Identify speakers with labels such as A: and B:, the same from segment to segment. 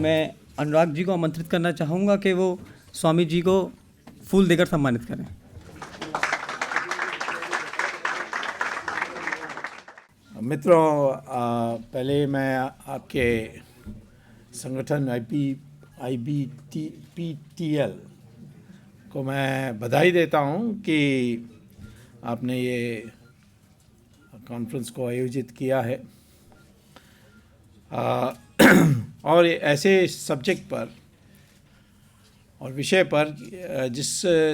A: मैं अनुराग जी को आमंत्रित करना चाहूँगा कि वो स्वामी जी को फूल देकर सम्मानित करें।
B: मित्रों, पहले मैं आपके संगठन IBPTL को मैं बधाई देता हूं कि आपने ये कॉन्फ्रेंस को आयोजित किया है और ऐसे सब्जेक्ट पर और विषय पर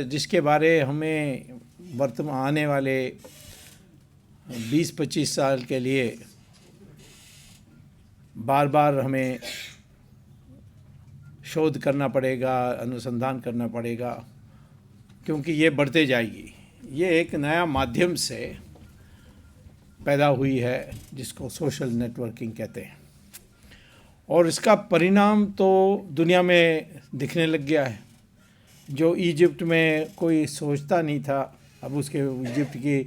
B: जिसके बारे हमें वर्तमान आने वाले 20-25 साल के लिए बार बार हमें शोध करना पड़ेगा, अनुसंधान करना पड़ेगा, क्योंकि ये बढ़ते जाएगी। ये एक नया माध्यम से पैदा हुई है जिसको सोशल नेटवर्किंग कहते हैं, और इसका परिणाम तो दुनिया में दिखने लग गया है। जो इजिप्ट में कोई सोचता नहीं था, अब उसके इजिप्ट की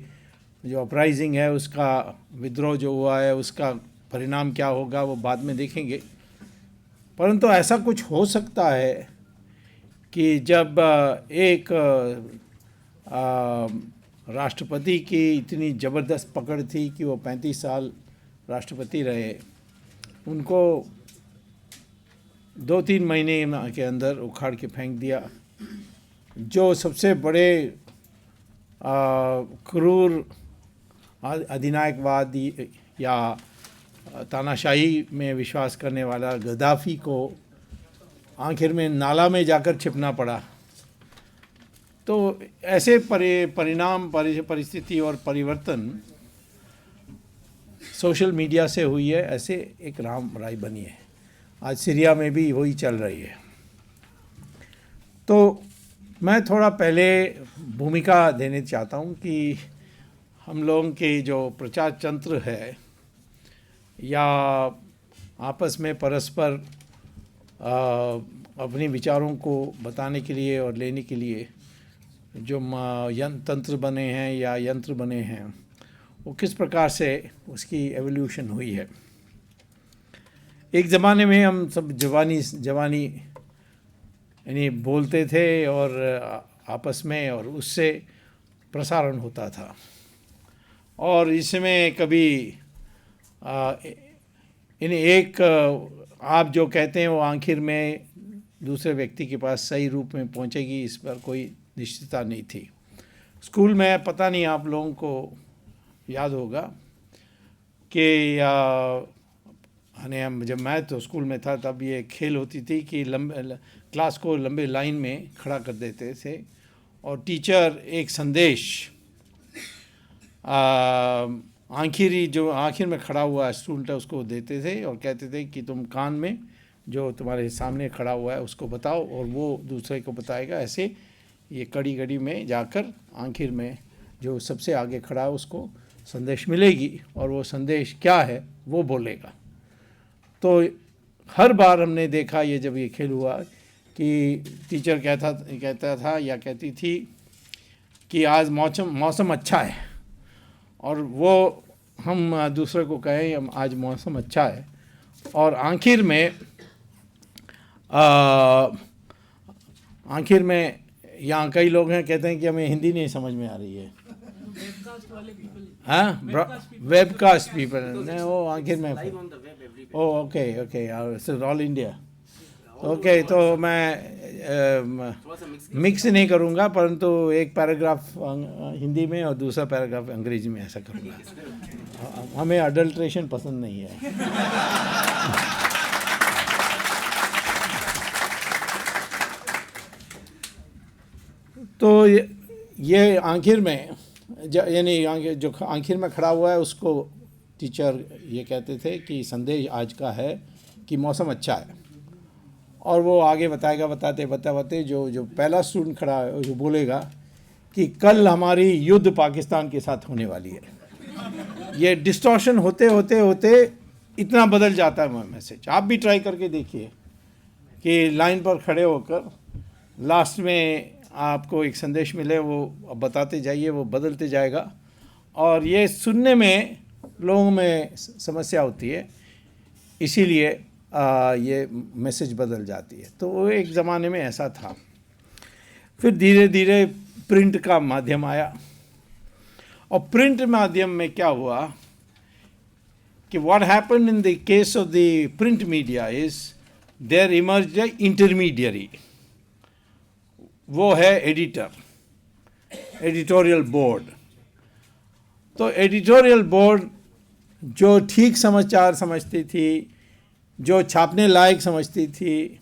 B: जो अपराइजिंग है, उसका विद्रोह जो हुआ है, उसका परिणाम क्या होगा वो बाद में देखेंगे। परंतु ऐसा कुछ हो सकता है कि जब एक राष्ट्रपति की इतनी ज़बरदस्त पकड़ थी कि वो 35 साल राष्ट्रपति रहे, उनको 2-3 महीने के अंदर उखाड़ के फेंक दिया। जो सबसे बड़े क्रूर अधिनायकवादी या तानाशाही में विश्वास करने वाला गद्दाफी को आखिर में नाला में जाकर छिपना पड़ा। तो ऐसे परिणाम, परिस्थिति और परिवर्तन सोशल मीडिया से हुई है। ऐसे एक रामराई बनी है। आज सीरिया में भी वही चल रही है। तो मैं थोड़ा पहले भूमिका देने चाहता हूँ कि हम लोगों के जो प्रचार तंत्र है या आपस में परस्पर अपने विचारों को बताने के लिए और लेने के लिए जो तंत्र बने हैं या यंत्र बने हैं, वो किस प्रकार से उसकी एवोल्यूशन हुई है। एक ज़माने में हम सब जवानी यानी बोलते थे और आपस में, और उससे प्रसारण होता था। और इसमें कभी एक आप जो कहते हैं वो आखिर में दूसरे व्यक्ति के पास सही रूप में पहुंचेगी, इस पर कोई निश्चितता नहीं थी। स्कूल में पता नहीं आप लोगों को याद होगा कि जब मैं तो स्कूल में था तब ये खेल होती थी कि क्लास को लंबे लाइन में खड़ा कर देते थे और टीचर एक संदेश आखिर में खड़ा हुआ स्टूडेंट है उसको देते थे और कहते थे कि तुम कान में जो तुम्हारे सामने खड़ा हुआ है उसको बताओ, और वो दूसरे को बताएगा। ऐसे ये कड़ी में जाकर आखिर में जो सबसे आगे खड़ा है उसको संदेश मिलेगी, और वो संदेश क्या है वो बोलेगा। तो हर बार हमने देखा ये जब ये खेल हुआ कि टीचर कहता था या कहती थी कि आज मौसम अच्छा है, और वो हम दूसरे को कहें आज मौसम अच्छा है, और आखिर में यहाँ कई लोग हैं कहते हैं कि हमें हिंदी नहीं समझ में आ रही है। हाँ, वेबकास्ट पीपल नहीं, वो आखिर में ओके ऑल इंडिया ओके। तो मैं मिक्स नहीं करूँगा, परंतु एक पैराग्राफ हिंदी में और दूसरा पैराग्राफ अंग्रेजी में ऐसा करूँगा। हमें अडल्ट्रेशन पसंद नहीं है। तो ये आखिर में यानी जो आखिर में खड़ा हुआ है उसको टीचर ये कहते थे कि संदेश आज का है कि मौसम अच्छा है, और वो आगे बताएगा। बताते जो पहला स्टूडेंट खड़ा है जो बोलेगा कि कल हमारी युद्ध पाकिस्तान के साथ होने वाली है। ये डिस्टॉर्शन होते इतना बदल जाता है मैसेज। आप भी ट्राई करके देखिए कि लाइन पर खड़े होकर लास्ट में आपको एक संदेश मिले, वो बताते जाइए, वो बदलते जाएगा। और ये सुनने में लोगों में समस्या होती है, इसीलिए ये मैसेज बदल जाती है। तो वो एक ज़माने में ऐसा था। फिर धीरे धीरे प्रिंट का माध्यम आया, और प्रिंट माध्यम में क्या हुआ कि what happened in the case of the print media is there emerged a intermediary, वो है एडिटर, एडिटोरियल बोर्ड। तो एडिटोरियल बोर्ड जो ठीक समाचार समझती थी, जो छापने लायक समझती थी,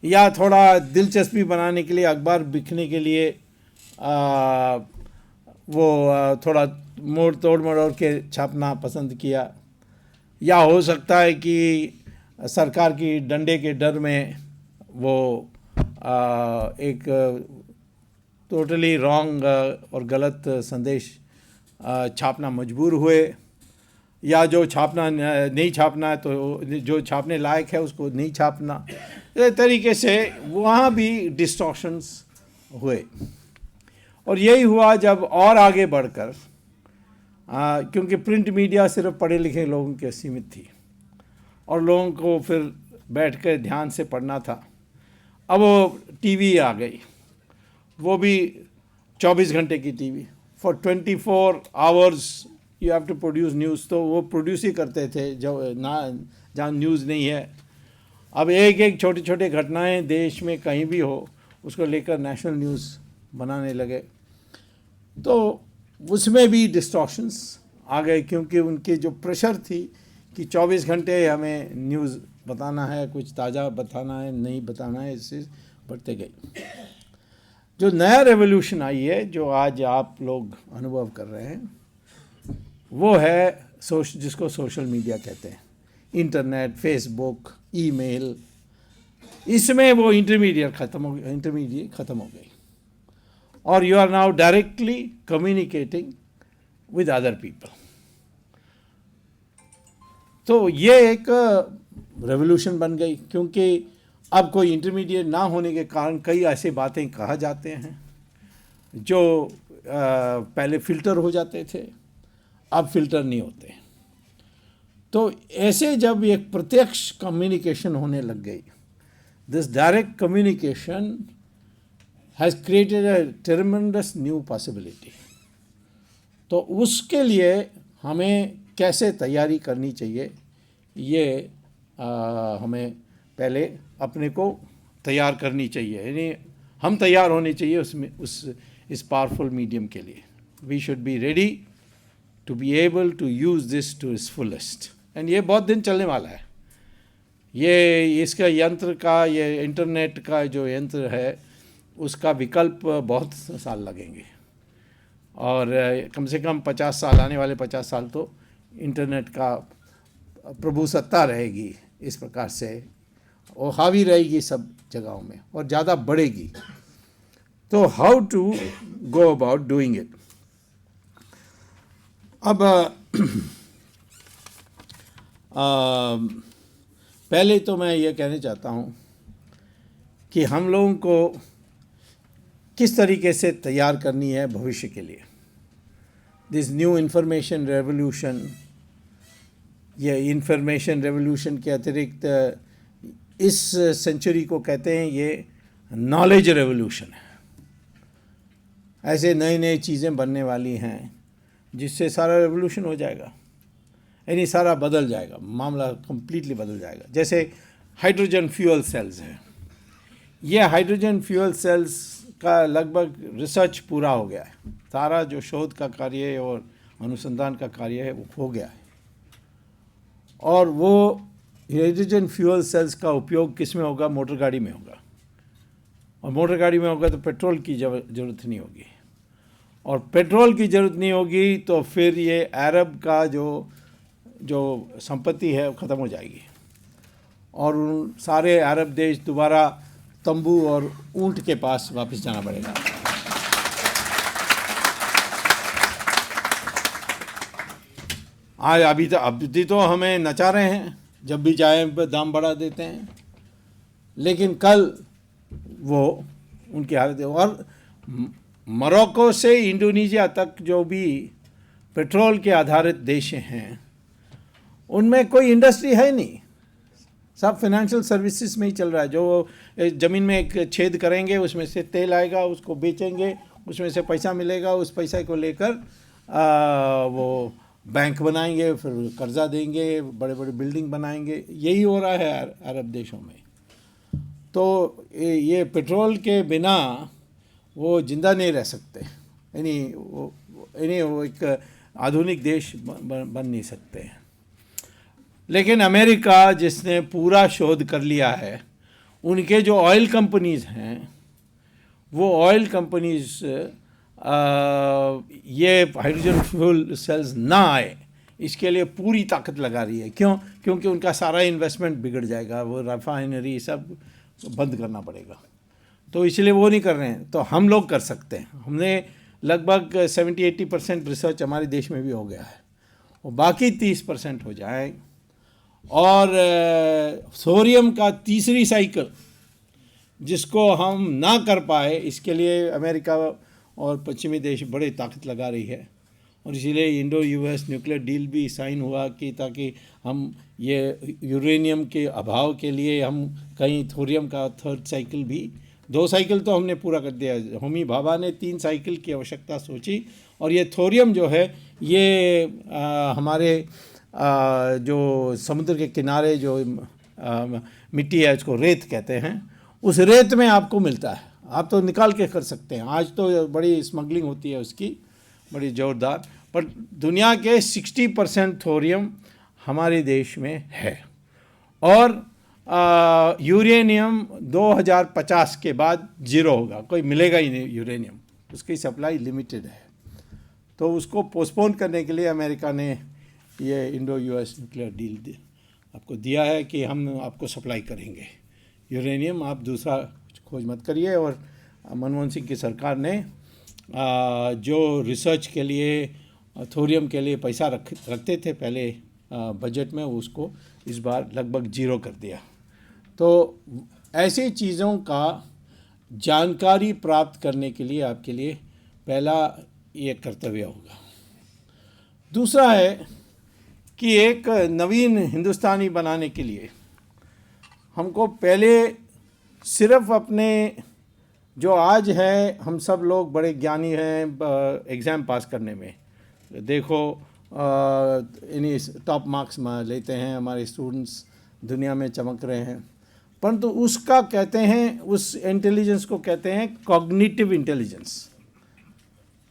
B: या थोड़ा दिलचस्पी बनाने के लिए, अखबार बिकने के लिए थोड़ा मोड़ मरोड़ के छापना पसंद किया, या हो सकता है कि सरकार की डंडे के डर में वो एक टोटली रॉन्ग और गलत संदेश छापना मजबूर हुए, या जो छापना नहीं छापना है तो जो छापने लायक है उसको नहीं छापना। इस तरीके से वहाँ भी डिस्टॉर्शंस हुए। और यही हुआ जब और आगे बढ़कर, क्योंकि प्रिंट मीडिया सिर्फ पढ़े लिखे लोगों के सीमित थी और लोगों को फिर बैठ कर ध्यान से पढ़ना था। अब वो टीवी आ गई, वो भी 24 घंटे की TV, for 24 hours you have to produce news. तो वो प्रोड्यूस ही करते थे जो ना, जहाँ न्यूज़ नहीं है। अब एक एक छोटे छोटे घटनाएं देश में कहीं भी हो, उसको लेकर नेशनल न्यूज़ बनाने लगे। तो उसमें भी डिस्टॉर्शंस आ गए, क्योंकि उनकी जो प्रेशर थी कि 24 घंटे हमें न्यूज़ बताना है, कुछ ताज़ा बताना है, नहीं बताना है, इससे बढ़ते गई। जो नया रेवोल्यूशन आई है, जो आज आप लोग अनुभव कर रहे हैं, वो है जिसको सोशल मीडिया कहते हैं, इंटरनेट, फेसबुक, ईमेल। इसमें वो इंटरमीडिएट ख़त्म हो गई, और you are now directly communicating with other people. तो ये एक रेवोल्यूशन बन गई, क्योंकि अब कोई इंटरमीडिएट ना होने के कारण कई ऐसी बातें कहा जाते हैं जो पहले फ़िल्टर हो जाते थे, अब फिल्टर नहीं होते। तो ऐसे जब एक प्रत्यक्ष कम्युनिकेशन होने लग गई, this direct communication has created a ट्रेमेंडस new possibility. तो उसके लिए हमें कैसे तैयारी करनी चाहिए, ये हमें पहले अपने को तैयार करनी चाहिए, यानी हम तैयार होने चाहिए उसमें, इस पावरफुल मीडियम के लिए। We should be ready to be able to use this to its fullest। and ये बहुत दिन चलने वाला है। ये इसका यंत्र का, ये इंटरनेट का जो यंत्र है, उसका विकल्प बहुत साल लगेंगे, और कम से कम 50 साल, आने वाले 50 साल तो इंटरनेट का प्रभुसत्ता रहेगी इस प्रकार से, और हावी रहेगी सब जगहों में, और ज़्यादा बढ़ेगी। तो how to go about doing it. अब पहले तो मैं ये कहना चाहता हूँ कि हम लोगों को किस तरीके से तैयार करनी है भविष्य के लिए। दिस न्यू इंफॉर्मेशन रेवोल्यूशन, ये इंफॉर्मेशन रेवोल्यूशन के अतिरिक्त इस सेंचुरी को कहते हैं ये नॉलेज रेवोल्यूशन है। ऐसे नई नई चीज़ें बनने वाली हैं जिससे सारा रेवोल्यूशन हो जाएगा, यानी सारा बदल जाएगा, मामला कम्प्लीटली बदल जाएगा। जैसे हाइड्रोजन फ्यूल सेल्स है, ये हाइड्रोजन फ्यूल सेल्स का लगभग रिसर्च पूरा हो गया है, सारा जो शोध का कार्य और अनुसंधान का कार्य है वो हो गया है। और वो हाइड्रोजन फ्यूल सेल्स का उपयोग किस में होगा? मोटर गाड़ी में होगा, और मोटर गाड़ी में होगा तो पेट्रोल की ज़रूरत नहीं होगी, और पेट्रोल की ज़रूरत नहीं होगी तो फिर ये अरब का जो संपत्ति है वो ख़त्म हो जाएगी, और उन सारे अरब देश दोबारा तंबू और ऊंट के पास वापस जाना पड़ेगा। आज अभी तो हमें नचा रहे हैं, जब भी चाहे दाम बढ़ा देते हैं, लेकिन कल वो उनकी हालत है। और मोरक्को से इंडोनेशिया तक जो भी पेट्रोल के आधारित देश हैं, उनमें कोई इंडस्ट्री है नहीं, सब फाइनेंशियल सर्विसेज में ही चल रहा है। जो ज़मीन में एक छेद करेंगे, उसमें से तेल आएगा, उसको बेचेंगे, उसमें से पैसा मिलेगा, उस पैसा को लेकर वो बैंक बनाएंगे, फिर कर्जा देंगे, बड़े बड़े बिल्डिंग बनाएंगे। यही हो रहा है अरब देशों में। तो ये पेट्रोल के बिना वो ज़िंदा नहीं रह सकते, यानी वो एक आधुनिक देश बन नहीं सकते हैं। लेकिन अमेरिका जिसने पूरा शोध कर लिया है, उनके जो ऑयल कंपनीज़ हैं, वो ऑयल कंपनीज़ ये हाइड्रोजन फ्यूल सेल्स ना आए इसके लिए पूरी ताकत लगा रही है। क्यों? क्योंकि उनका सारा इन्वेस्टमेंट बिगड़ जाएगा, वो रिफाइनरी सब बंद करना पड़ेगा। तो इसलिए वो नहीं कर रहे हैं। तो हम लोग कर सकते हैं। हमने लगभग 70-80% रिसर्च हमारे देश में भी हो गया है, और बाकी 30% हो जाए। और थोरियम का तीसरी साइकिल जिसको हम ना कर पाए, इसके लिए अमेरिका और पश्चिमी देश बड़े ताकत लगा रही है। और इसीलिए इंडो यूएस न्यूक्लियर डील भी साइन हुआ कि ताकि हम ये यूरेनियम के अभाव के लिए हम कहीं थोरियम का थर्ड साइकिल भी, 2 साइकिल तो हमने पूरा कर दिया। होमी भाभा ने 3 साइकिल की आवश्यकता सोची। और ये थोरियम जो है ये हमारे जो समुद्र के किनारे जो मिट्टी है, इसको रेत कहते हैं, उस रेत में आपको मिलता है। आप तो निकाल के कर सकते हैं। आज तो बड़ी स्मगलिंग होती है उसकी, बड़ी ज़ोरदार। पर दुनिया के 60% थोरियम हमारे देश में है। और यूरेनियम 2050 के बाद ज़ीरो होगा, कोई मिलेगा ही नहीं यूरेनियम, उसकी सप्लाई लिमिटेड है। तो उसको पोस्टपोन करने के लिए अमेरिका ने ये इंडो यूएस न्यूक्लियर डील आपको दिया है कि हम आपको सप्लाई करेंगे यूरेनियम, आप दूसरा खोज मत करिए। और मनमोहन सिंह की सरकार ने जो रिसर्च के लिए, थोरियम के लिए पैसा रखते थे पहले बजट में, उसको इस बार लगभग ज़ीरो कर दिया। तो ऐसी चीज़ों का जानकारी प्राप्त करने के लिए आपके लिए पहला ये कर्तव्य होगा। दूसरा है कि एक नवीन हिंदुस्तानी बनाने के लिए हमको पहले सिर्फ अपने जो आज है, हम सब लोग बड़े ज्ञानी हैं एग्ज़ाम पास करने में, देखो इन्हीं टॉप मार्क्स लेते हैं, हमारे स्टूडेंट्स दुनिया में चमक रहे हैं। परंतु उसका कहते हैं, उस इंटेलिजेंस को कहते हैं कॉग्निटिव इंटेलिजेंस।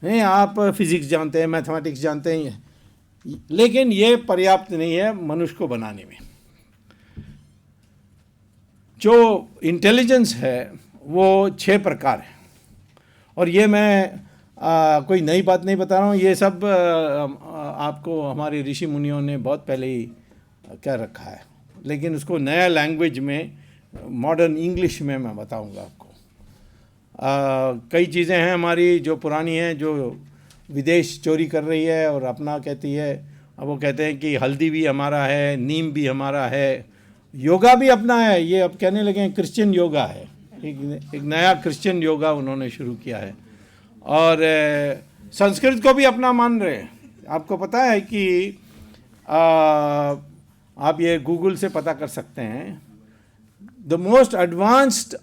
B: नहीं, आप फिज़िक्स जानते हैं, मैथमेटिक्स जानते हैं, लेकिन ये पर्याप्त नहीं है मनुष्य को बनाने में। जो इंटेलिजेंस है वो 6 प्रकार है। और ये मैं कोई नई बात नहीं बता रहा हूँ, ये सब आपको हमारे ऋषि मुनियों ने बहुत पहले ही कह रखा है, लेकिन उसको नया लैंग्वेज में, मॉडर्न इंग्लिश में मैं बताऊँगा आपको। कई चीज़ें हैं हमारी जो पुरानी हैं, जो विदेश चोरी कर रही है और अपना कहती है। अब वो कहते हैं कि हल्दी भी हमारा है, नीम भी हमारा है, योगा भी अपना है। ये अब कहने लगे हैं क्रिश्चियन योगा है, एक नया क्रिश्चियन योगा उन्होंने शुरू किया है। और संस्कृत को भी अपना मान रहे हैं। आपको पता है कि आप ये गूगल से पता कर सकते हैं, the most advanced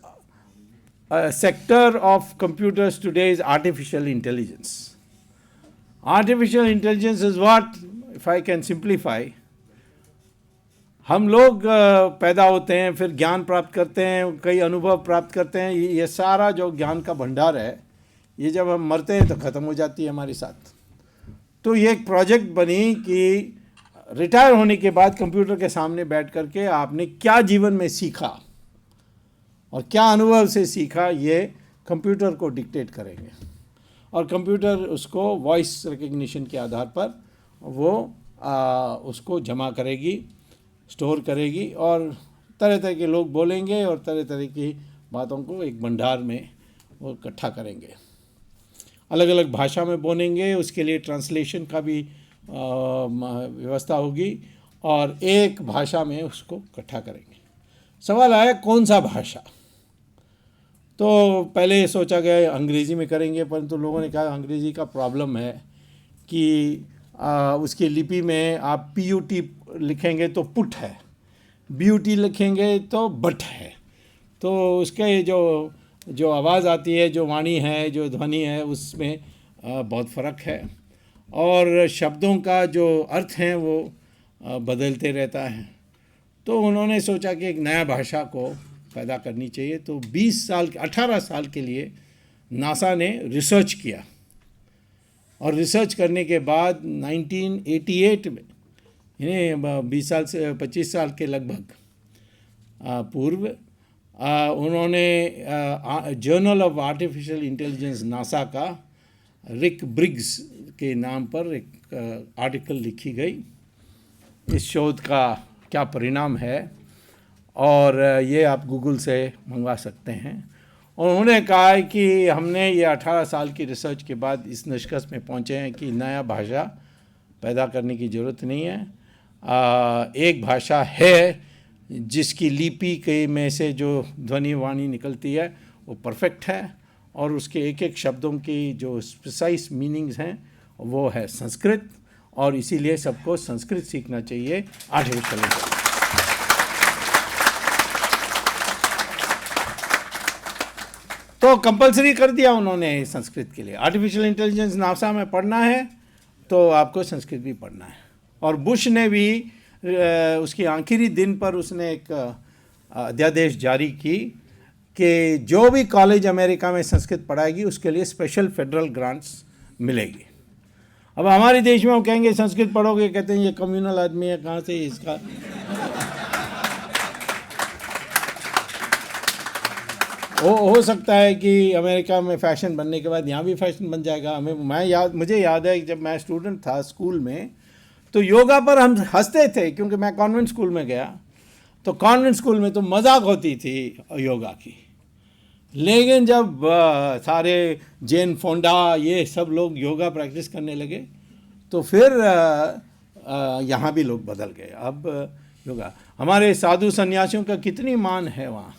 B: sector of computers today is artificial intelligence. Artificial intelligence is what, if I can simplify, हम लोग पैदा होते हैं, फिर ज्ञान प्राप्त करते हैं, कई अनुभव प्राप्त करते हैं। ये सारा जो ज्ञान का भंडार है, ये जब हम मरते हैं तो ख़त्म हो जाती है हमारे साथ। तो ये एक प्रोजेक्ट बनी कि रिटायर होने के बाद कंप्यूटर के सामने बैठ करके आपने क्या जीवन में सीखा और क्या अनुभव से सीखा, ये कंप्यूटर को डिक्टेट करेंगे। और कंप्यूटर उसको वॉइस रिकग्निशन के आधार पर वो उसको जमा करेगी, स्टोर करेगी, और तरह तरह के लोग बोलेंगे और तरह तरह की बातों को एक भंडार में वो इकट्ठा करेंगे। अलग अलग भाषा में बोलेंगे, उसके लिए ट्रांसलेशन का भी व्यवस्था होगी, और एक भाषा में उसको इकट्ठा करेंगे। सवाल आया कौन सा भाषा। तो पहले सोचा गया अंग्रेज़ी में करेंगे, परंतु लोगों ने कहा अंग्रेज़ी का प्रॉब्लम है कि उसकी लिपि में आप PUT लिखेंगे तो पुट है, ब्यूटी लिखेंगे तो बट है। तो उसके जो आवाज़ आती है, जो वाणी है, जो ध्वनि है, उसमें बहुत फ़र्क है। और शब्दों का जो अर्थ है वो बदलते रहता है। तो उन्होंने सोचा कि एक नया भाषा को पैदा करनी चाहिए। तो 18 साल के लिए नासा ने रिसर्च किया, और रिसर्च करने के बाद 1988 में, यानी 20 साल से 25 साल के लगभग पूर्व, उन्होंने journal of artificial intelligence NASA का रिक ब्रिग्स के नाम पर एक आर्टिकल लिखी गई, इस शोध का क्या परिणाम है, और ये आप गूगल से मंगवा सकते हैं। और उन्होंने कहा है कि हमने ये 18 साल की रिसर्च के बाद इस निष्कर्ष में पहुँचे हैं कि नया भाषा पैदा करने की ज़रूरत नहीं है। एक भाषा है जिसकी लिपि के में से जो ध्वनि वाणी निकलती है वो परफेक्ट है, और उसके एक एक शब्दों की जो प्रिसाइज मीनिंग्स हैं वो है संस्कृत, और इसीलिए सबको संस्कृत सीखना चाहिए आर्टिफिशियल इंटेलिजेंस। तो कंपलसरी कर दिया उन्होंने संस्कृत के लिए। आर्टिफिशियल इंटेलिजेंस नासा में पढ़ना है तो आपको संस्कृत भी पढ़ना है। और बुश ने भी उसके आखिरी दिन पर उसने एक अध्यादेश जारी की कि जो भी कॉलेज अमेरिका में संस्कृत पढ़ाएगी उसके लिए स्पेशल फेडरल ग्रांट्स मिलेगी। अब हमारे देश में वो कहेंगे संस्कृत पढ़ोगे, कहते हैं ये कम्युनल आदमी है, कहाँ से इसका। हो सकता है कि अमेरिका में फ़ैशन बनने के बाद यहाँ भी फ़ैशन बन जाएगा। मुझे याद है कि जब मैं स्टूडेंट था स्कूल में, तो योगा पर हम हंसते थे, क्योंकि मैं कॉन्वेंट स्कूल में गया। तो कॉन्वेंट स्कूल में तो मजाक होती थी योगा की, लेकिन जब सारे जैन फोंडा ये सब लोग योगा प्रैक्टिस करने लगे तो फिर यहाँ भी लोग बदल गए। अब योगा, हमारे साधु सन्यासियों का कितनी मान है वहाँ।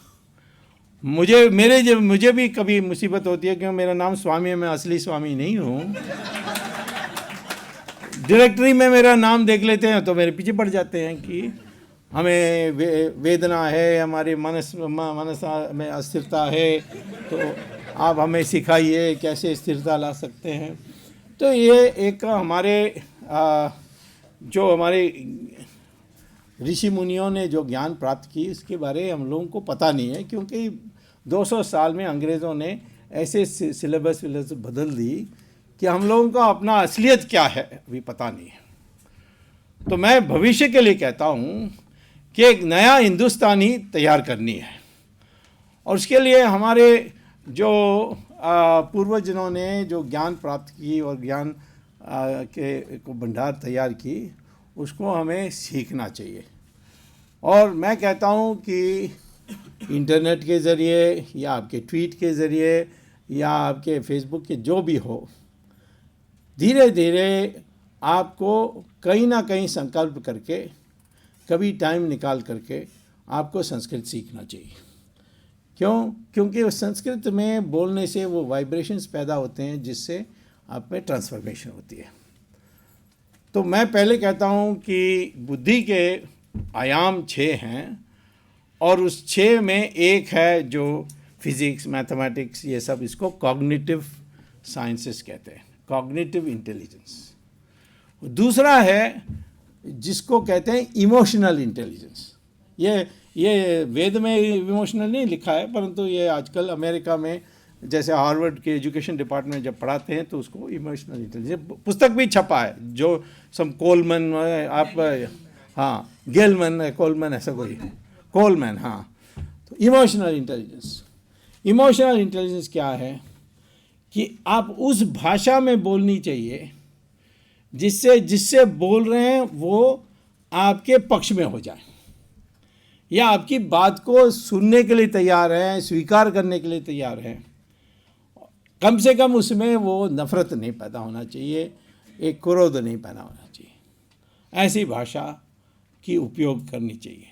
B: मुझे भी कभी मुसीबत होती है, क्योंकि मेरा नाम स्वामी है, मैं असली स्वामी नहीं हूँ। डायरेक्टरी में मेरा नाम देख लेते हैं तो मेरे पीछे पड़ जाते हैं कि हमें वेदना है, हमारे मनस में अस्थिरता है, तो आप हमें सिखाइए कैसे स्थिरता ला सकते हैं। तो ये एक हमारे जो हमारे ऋषि मुनियों ने जो ज्ञान प्राप्त की, इसके बारे हम लोगों को पता नहीं है, क्योंकि 200 साल में अंग्रेज़ों ने ऐसे सिलेबस बदल दी कि हम लोगों को अपना असलियत क्या है अभी पता नहीं है। तो मैं भविष्य के लिए कहता हूँ कि एक नया हिंदुस्तानी तैयार करनी है, और उसके लिए हमारे जो पूर्वजों ने जो ज्ञान प्राप्त की और ज्ञान के को भंडार तैयार की, उसको हमें सीखना चाहिए। और मैं कहता हूँ कि इंटरनेट के ज़रिए या आपके ट्वीट के ज़रिए या आपके फेसबुक के जो भी हो, धीरे धीरे आपको कहीं ना कहीं संकल्प करके, कभी टाइम निकाल करके आपको संस्कृत सीखना चाहिए। क्योंकि उस संस्कृत में बोलने से वो वाइब्रेशंस पैदा होते हैं जिससे आप में ट्रांसफॉर्मेशन होती है। तो मैं पहले कहता हूँ कि बुद्धि के आयाम 6 हैं, और उस 6 में एक है जो फिज़िक्स, मैथमेटिक्स, ये सब, इसको कॉग्निटिव साइंसेस कहते हैं, कॉग्निटिव इंटेलिजेंस। दूसरा है जिसको कहते हैं इमोशनल इंटेलिजेंस। ये वेद में इमोशनल नहीं लिखा है, परंतु ये आजकल अमेरिका में जैसे हार्वर्ड के एजुकेशन डिपार्टमेंट जब पढ़ाते हैं तो उसको इमोशनल इंटेलिजेंस, पुस्तक भी छपा है जो कोलमन, आप हाँ गेलमन, कोलमन, ऐसा कोई कोलमैन, हाँ। तो इमोशनल इंटेलिजेंस क्या है कि आप उस भाषा में बोलनी चाहिए जिससे बोल रहे हैं वो आपके पक्ष में हो जाए, या आपकी बात को सुनने के लिए तैयार हैं, स्वीकार करने के लिए तैयार हैं। कम से कम उसमें वो नफ़रत नहीं पैदा होना चाहिए, एक क्रोध नहीं पैदा होना चाहिए। ऐसी भाषा की उपयोग करनी चाहिए।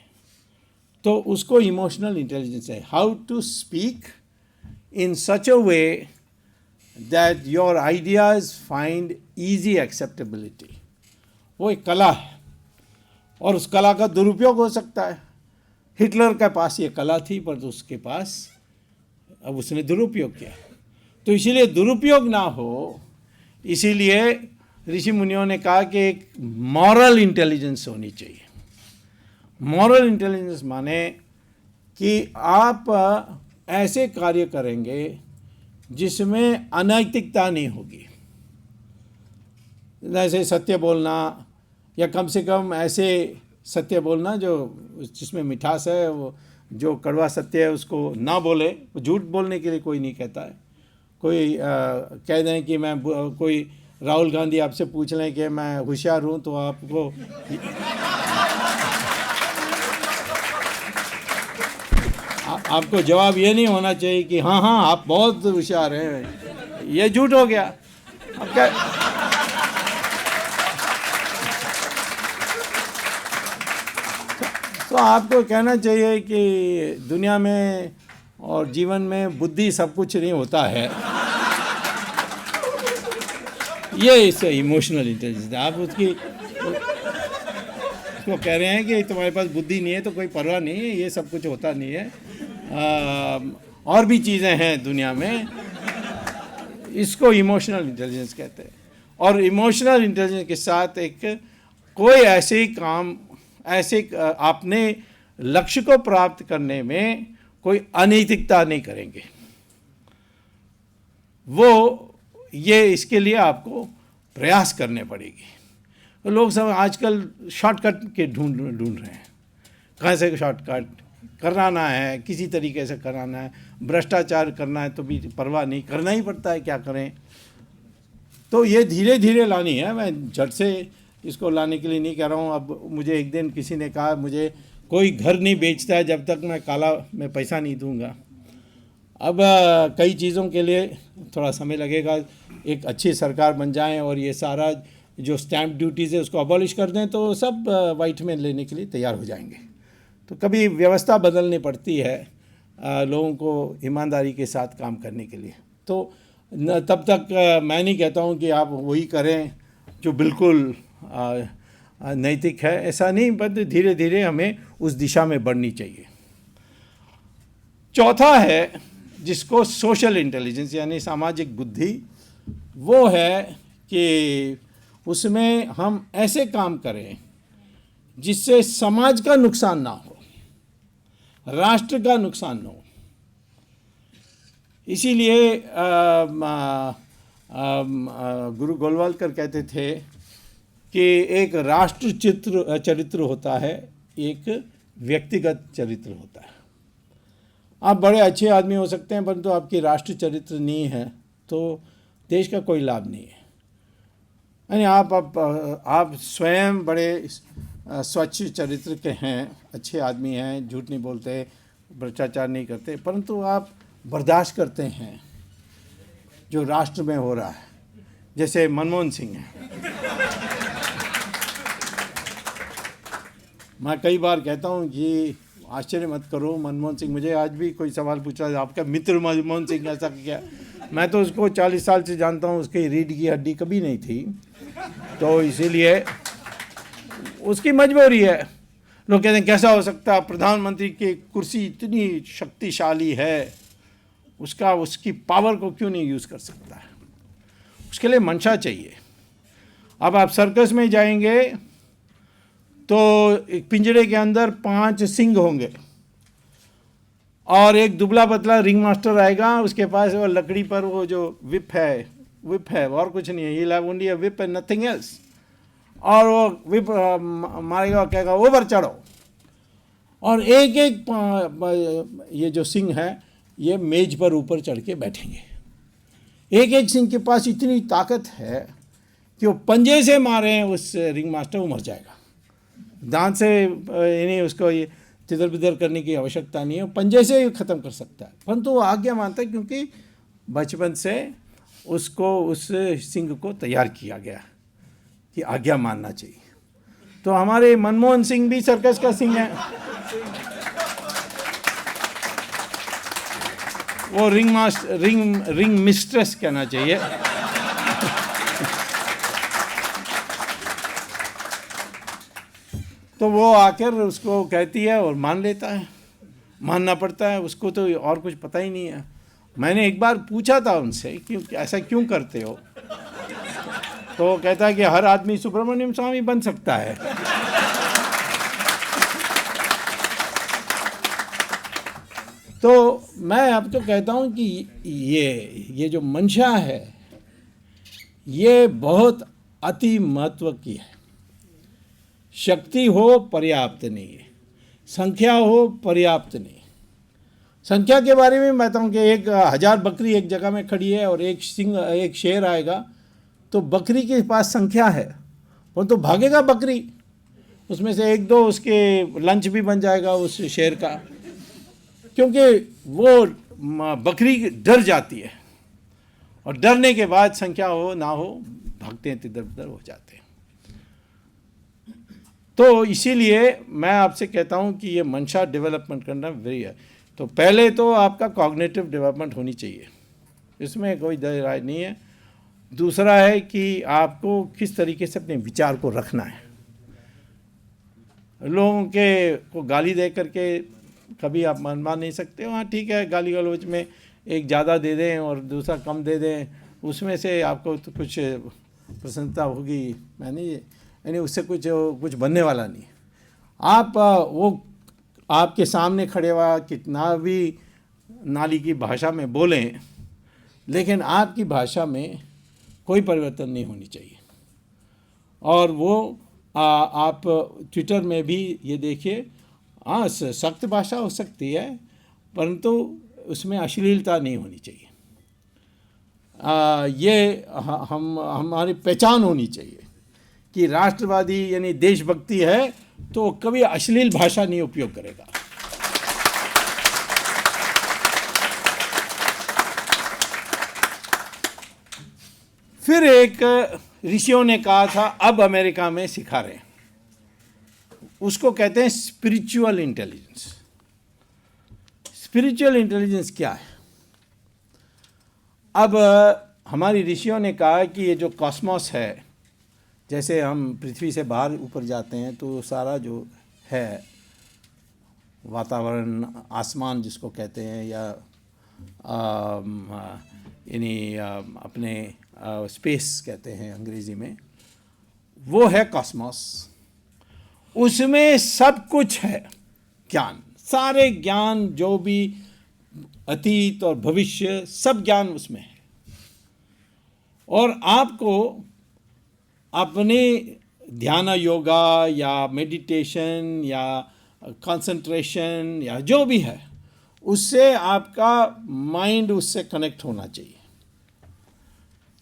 B: तो उसको इमोशनल इंटेलिजेंस है, how to speak in such a way that your ideas find easy acceptability। वो एक कला है, और उस कला का दुरुपयोग हो सकता है। हिटलर के पास ये कला थी, पर तो उसके पास अब उसने दुरुपयोग किया। तो इसीलिए दुरुपयोग ना हो, इसीलिए ऋषि मुनियों ने कहा कि एक मॉरल इंटेलिजेंस होनी चाहिए। मॉरल इंटेलिजेंस माने कि आप ऐसे कार्य करेंगे जिसमें अनैतिकता नहीं होगी, जैसे सत्य बोलना, या कम से कम ऐसे सत्य बोलना जो जिसमें मिठास है। वो जो कड़वा सत्य है उसको ना बोले। झूठ बोलने के लिए कोई नहीं कहता है। कोई कह दें कि मैं कोई राहुल गांधी आपसे पूछ लें कि मैं होशियार हूँ, तो आपको आपको जवाब ये नहीं होना चाहिए कि हाँ हाँ आप बहुत होशियार हैं, ये झूठ हो गया। अब क्या, तो आपको कहना चाहिए कि दुनिया में और जीवन में बुद्धि सब कुछ नहीं होता है। ये इससे इमोशनल इंटेलिजेंस। आप उसको कह रहे हैं कि तुम्हारे पास बुद्धि नहीं है तो कोई परवाह नहीं है, ये सब कुछ होता नहीं है, और भी चीज़ें हैं दुनिया में। इसको इमोशनल इंटेलिजेंस कहते हैं। और इमोशनल इंटेलिजेंस के साथ एक कोई ऐसे ही काम, ऐसे अपने लक्ष्य को प्राप्त करने में कोई अनैतिकता नहीं करेंगे। वो ये इसके लिए आपको प्रयास करने पड़ेगी। तो लोग सब आजकल शॉर्टकट के ढूंढ रहे हैं, कहाँ से शॉर्टकट कराना है, किसी तरीके से कराना है। भ्रष्टाचार करना है तो भी परवाह नहीं, करना ही पड़ता है, क्या करें। तो ये धीरे धीरे लानी है। मैं झट से इसको लाने के लिए नहीं कह रहा हूँ। अब मुझे एक दिन किसी ने कहा, मुझे कोई घर नहीं बेचता है जब तक मैं काला में पैसा नहीं दूंगा। अब कई चीज़ों के लिए थोड़ा समय लगेगा। एक अच्छी सरकार बन जाए और ये सारा जो स्टैम्प ड्यूटीज़ है उसको अबॉलिश कर दें तो सब वाइट में लेने के लिए तैयार हो जाएंगे। तो कभी व्यवस्था बदलनी पड़ती है लोगों को ईमानदारी के साथ काम करने के लिए। तो तब तक मैं नहीं कहता हूँ कि आप वही करें जो बिल्कुल नैतिक है, ऐसा नहीं, बट धीरे धीरे हमें उस दिशा में बढ़नी चाहिए। चौथा है जिसको सोशल इंटेलिजेंस यानी सामाजिक बुद्धि, वो है कि उसमें हम ऐसे काम करें जिससे समाज का नुकसान ना हो, राष्ट्र का नुकसान ना हो। इसीलिए गुरु गोलवालकर कहते थे कि एक राष्ट्र चरित्र होता है, एक व्यक्तिगत चरित्र होता है। आप बड़े अच्छे आदमी हो सकते हैं, परंतु आपकी राष्ट्र चरित्र नहीं है तो देश का कोई लाभ नहीं है। यानी आप स्वयं बड़े स्वच्छ चरित्र के हैं, अच्छे आदमी हैं, झूठ नहीं बोलते, भ्रष्टाचार नहीं करते, परंतु आप बर्दाश्त करते हैं जो राष्ट्र में हो रहा है। जैसे मनमोहन सिंह है। मैं कई बार कहता हूँ कि आश्चर्य मत करो, मनमोहन सिंह, मुझे आज भी कोई सवाल पूछा है आपका मित्र मनमोहन सिंह ऐसा क्या। मैं तो उसको 40 साल से जानता हूँ, उसकी रीढ़ की हड्डी कभी नहीं थी, तो इसीलिए उसकी मजबूरी है। लोग कहते हैं कैसा हो सकता है, प्रधानमंत्री की कुर्सी इतनी शक्तिशाली है, उसकी पावर को क्यों नहीं यूज़ कर सकता है। उसके लिए मंशा चाहिए। अब आप सर्कस में जाएंगे तो एक पिंजरे के अंदर 5 सिंह होंगे और एक दुबला पतला रिंग मास्टर आएगा, उसके पास वो लकड़ी पर वो जो विप है और कुछ नहीं है, he only a whip and nothing else. और वो विप मारेगा, कहेगा ऊपर चढ़ो। और एक एक ये जो सिंह है ये मेज पर ऊपर चढ़ के बैठेंगे। एक एक सिंह के पास इतनी ताकत है कि वो पंजे से मारे उस रिंग मास्टर, वो मर जाएगा। दांत से यानी उसको ये तितर बितर करने की आवश्यकता नहीं है, पंजे से ही ख़त्म कर सकता है। परंतु वो आज्ञा मानता है क्योंकि बचपन से उसको उस सिंह को तैयार किया गया कि आज्ञा मानना चाहिए। तो हमारे मनमोहन सिंह भी सर्कस का सिंह है। वो रिंग मिस्ट्रेस कहना चाहिए। तो वो आकर उसको कहती है और मान लेता है, मानना पड़ता है उसको, तो और कुछ पता ही नहीं है। मैंने एक बार पूछा था उनसे कि ऐसा क्यों करते हो, तो वो कहता है कि हर आदमी सुब्रमण्यम स्वामी बन सकता है। तो मैं अब तो कहता हूँ कि ये जो मंशा है ये बहुत अति महत्व की है। शक्ति हो पर्याप्त नहीं है, संख्या हो पर्याप्त नहीं। संख्या के बारे में मैं बताऊँ कि 1000 बकरी एक जगह में खड़ी है और एक शेर आएगा, तो बकरी के पास संख्या है, वो तो भागेगा बकरी, उसमें से 1-2 उसके लंच भी बन जाएगा उस शेर का, क्योंकि वो बकरी डर जाती है और डरने के बाद संख्या हो ना हो भागते हैं, इधर उधर हो जाते हैं। तो इसीलिए मैं आपसे कहता हूं कि ये मंशा डेवलपमेंट करना वेरी है। तो पहले तो आपका कॉग्निटिव डेवलपमेंट होनी चाहिए, इसमें कोई दो राय नहीं है। दूसरा है कि आपको किस तरीके से अपने विचार को रखना है। लोगों के को गाली दे करके कभी आप मान नहीं सकते हो। हाँ ठीक है, गाली गलौज में एक ज़्यादा दे दें और दूसरा कम दे दें, उसमें से आपको तो कुछ प्रसन्नता होगी, मैंने यानी उससे कुछ बनने वाला नहीं। आप वो आपके सामने खड़े हुआ कितना भी नाली की भाषा में बोलें, लेकिन आपकी भाषा में कोई परिवर्तन नहीं होनी चाहिए। और वो आप ट्विटर में भी ये देखिए, हाँ सख्त भाषा हो सकती है परंतु उसमें अश्लीलता नहीं होनी चाहिए। ये हमारी पहचान होनी चाहिए कि राष्ट्रवादी यानी देशभक्ति है तो कभी अश्लील भाषा नहीं उपयोग करेगा। फिर एक ऋषियों ने कहा था, अब अमेरिका में सिखा रहे हैं, उसको कहते हैं स्पिरिचुअल इंटेलिजेंस। स्पिरिचुअल इंटेलिजेंस क्या है? अब हमारी ऋषियों ने कहा कि ये जो कॉस्मोस है, जैसे हम पृथ्वी से बाहर ऊपर जाते हैं तो सारा जो है वातावरण, आसमान जिसको कहते हैं, या यानी अपने स्पेस कहते हैं अंग्रेज़ी में, वो है कॉस्मोस। उसमें सब कुछ है, ज्ञान, सारे ज्ञान जो भी अतीत और भविष्य सब ज्ञान उसमें है। और आपको अपने ध्यान योगा या मेडिटेशन या कंसंट्रेशन या जो भी है उससे आपका माइंड उससे कनेक्ट होना चाहिए,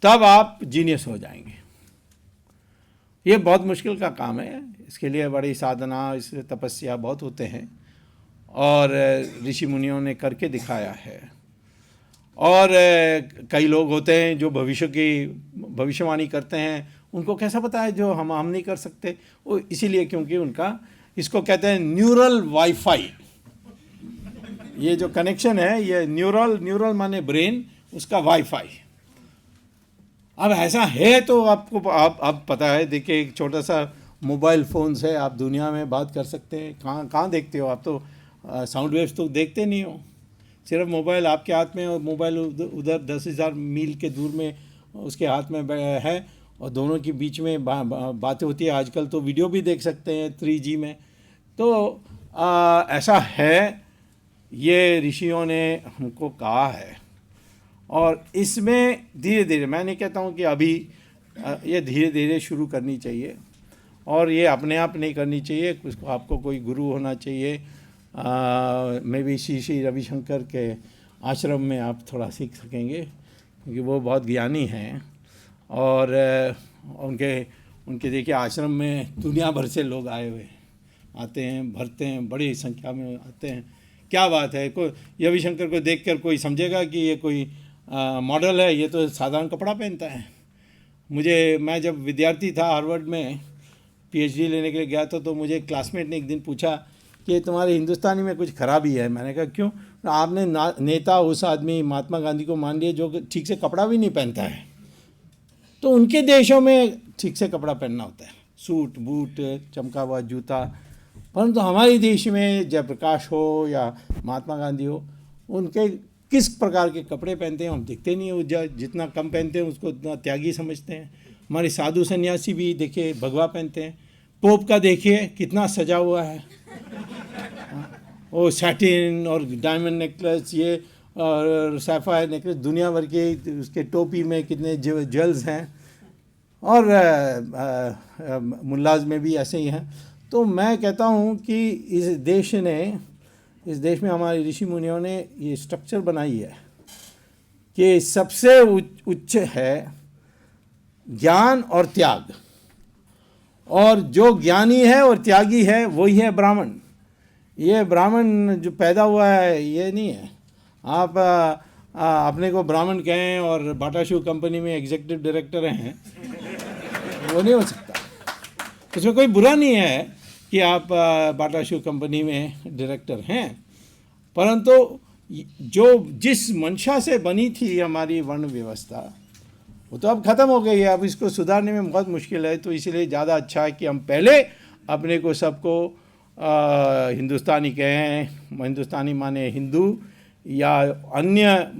B: तब आप जीनियस हो जाएंगे। ये बहुत मुश्किल का काम है, इसके लिए बड़ी साधना, इससे तपस्या बहुत होते हैं और ऋषि मुनियों ने करके दिखाया है। और कई लोग होते हैं जो भविष्य की भविष्यवाणी करते हैं, उनको कैसा पता है जो हम नहीं कर सकते? वो इसीलिए क्योंकि उनका, इसको कहते हैं न्यूरल वाईफाई। ये जो कनेक्शन है ये न्यूरल माने ब्रेन, उसका वाईफाई। अब ऐसा है तो आपको आप पता है, देखिए एक छोटा सा मोबाइल फ़ोन से आप दुनिया में बात कर सकते हैं। कहाँ देखते हो आप? तो साउंड वेव्स तो देखते नहीं हो, सिर्फ मोबाइल आपके हाथ में, और मोबाइल उधर 10,000 मील के दूर में उसके हाथ में है और दोनों के बीच में बातें होती है। आजकल तो वीडियो भी देख सकते हैं 3G में। तो ऐसा है, ये ऋषियों ने हमको कहा है। और इसमें धीरे धीरे, मैं नहीं कहता हूँ कि अभी, ये धीरे धीरे शुरू करनी चाहिए और ये अपने आप नहीं करनी चाहिए, उसको आपको कोई गुरु होना चाहिए। मे बी श्री रविशंकर के आश्रम में आप थोड़ा सीख सकेंगे क्योंकि वो बहुत ज्ञानी हैं और उनके देखिए आश्रम में दुनिया भर से लोग आए हुए आते हैं, भरते हैं, बड़ी संख्या में आते हैं। क्या बात है, कोई रविशंकर को देखकर कोई समझेगा कि ये कोई मॉडल है? ये तो साधारण कपड़ा पहनता है। मैं जब विद्यार्थी था हार्वर्ड में PhD लेने के लिए गया था, तो मुझे एक क्लासमेट ने एक दिन पूछा कि तुम्हारे हिंदुस्तानी में कुछ खराबी है। मैंने कहा क्यों? आपने नेता उस आदमी महात्मा गांधी को मान लिया जो ठीक से कपड़ा भी नहीं पहनता है। तो उनके देशों में ठीक से कपड़ा पहनना होता है, सूट बूट, चमका हुआ जूता, परंतु हमारे देश में जयप्रकाश हो या महात्मा गांधी हो, उनके किस प्रकार के कपड़े पहनते हैं हम देखते नहीं हैं। वो जितना कम पहनते हैं उसको उतना त्यागी समझते हैं। हमारे साधु सन्यासी भी देखिए भगवा पहनते हैं। पोप का देखिए कितना सजा हुआ है, वो सैटिन और डायमंड नेकलेस, ये और सैफायर नेकलेस, दुनिया भर के उसके टोपी में कितने ज्वेल्स हैं, और मुल्लाज में भी ऐसे ही हैं। तो मैं कहता हूँ कि इस देश में हमारे ऋषि मुनियों ने ये स्ट्रक्चर बनाई है कि सबसे उच्च है ज्ञान और त्याग, और जो ज्ञानी है और त्यागी है वही है ब्राह्मण। ये ब्राह्मण जो पैदा हुआ है ये नहीं है। आप अपने को ब्राह्मण कहें और बाटा शू कंपनी में एग्जीक्यूटिव डायरेक्टर हैं, वो नहीं हो सकता। उसमें कोई बुरा नहीं है कि आप बाटा शू कंपनी में डायरेक्टर हैं, परंतु जो जिस मंशा से बनी थी हमारी वर्ण व्यवस्था वो तो अब ख़त्म हो गई है। अब इसको सुधारने में बहुत मुश्किल है। तो इसलिए ज़्यादा अच्छा है कि हम पहले अपने को सबको हिंदुस्तानी कहें। हिंदुस्तानी माने हिंदू या अन्य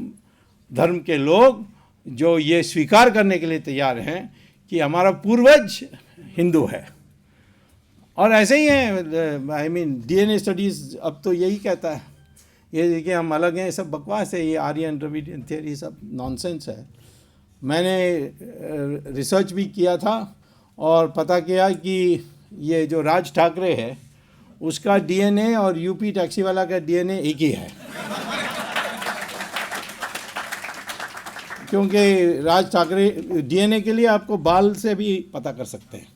B: धर्म के लोग जो ये स्वीकार करने के लिए तैयार हैं कि हमारा पूर्वज हिंदू है। और ऐसे ही है, आई मीन डीएनए स्टडीज़ अब तो यही कहता है। ये देखिए हम अलग हैं, सब बकवास है। ये आर्यन द्रविडियन थियरी सब नॉनसेंस है। मैंने रिसर्च भी किया था और पता किया कि ये जो राज ठाकरे है उसका डीएनए और यूपी टैक्सी वाला का डीएनए एक ही है। क्योंकि राज ठाकरे डीएनए के लिए आपको बाल से भी पता कर सकते हैं।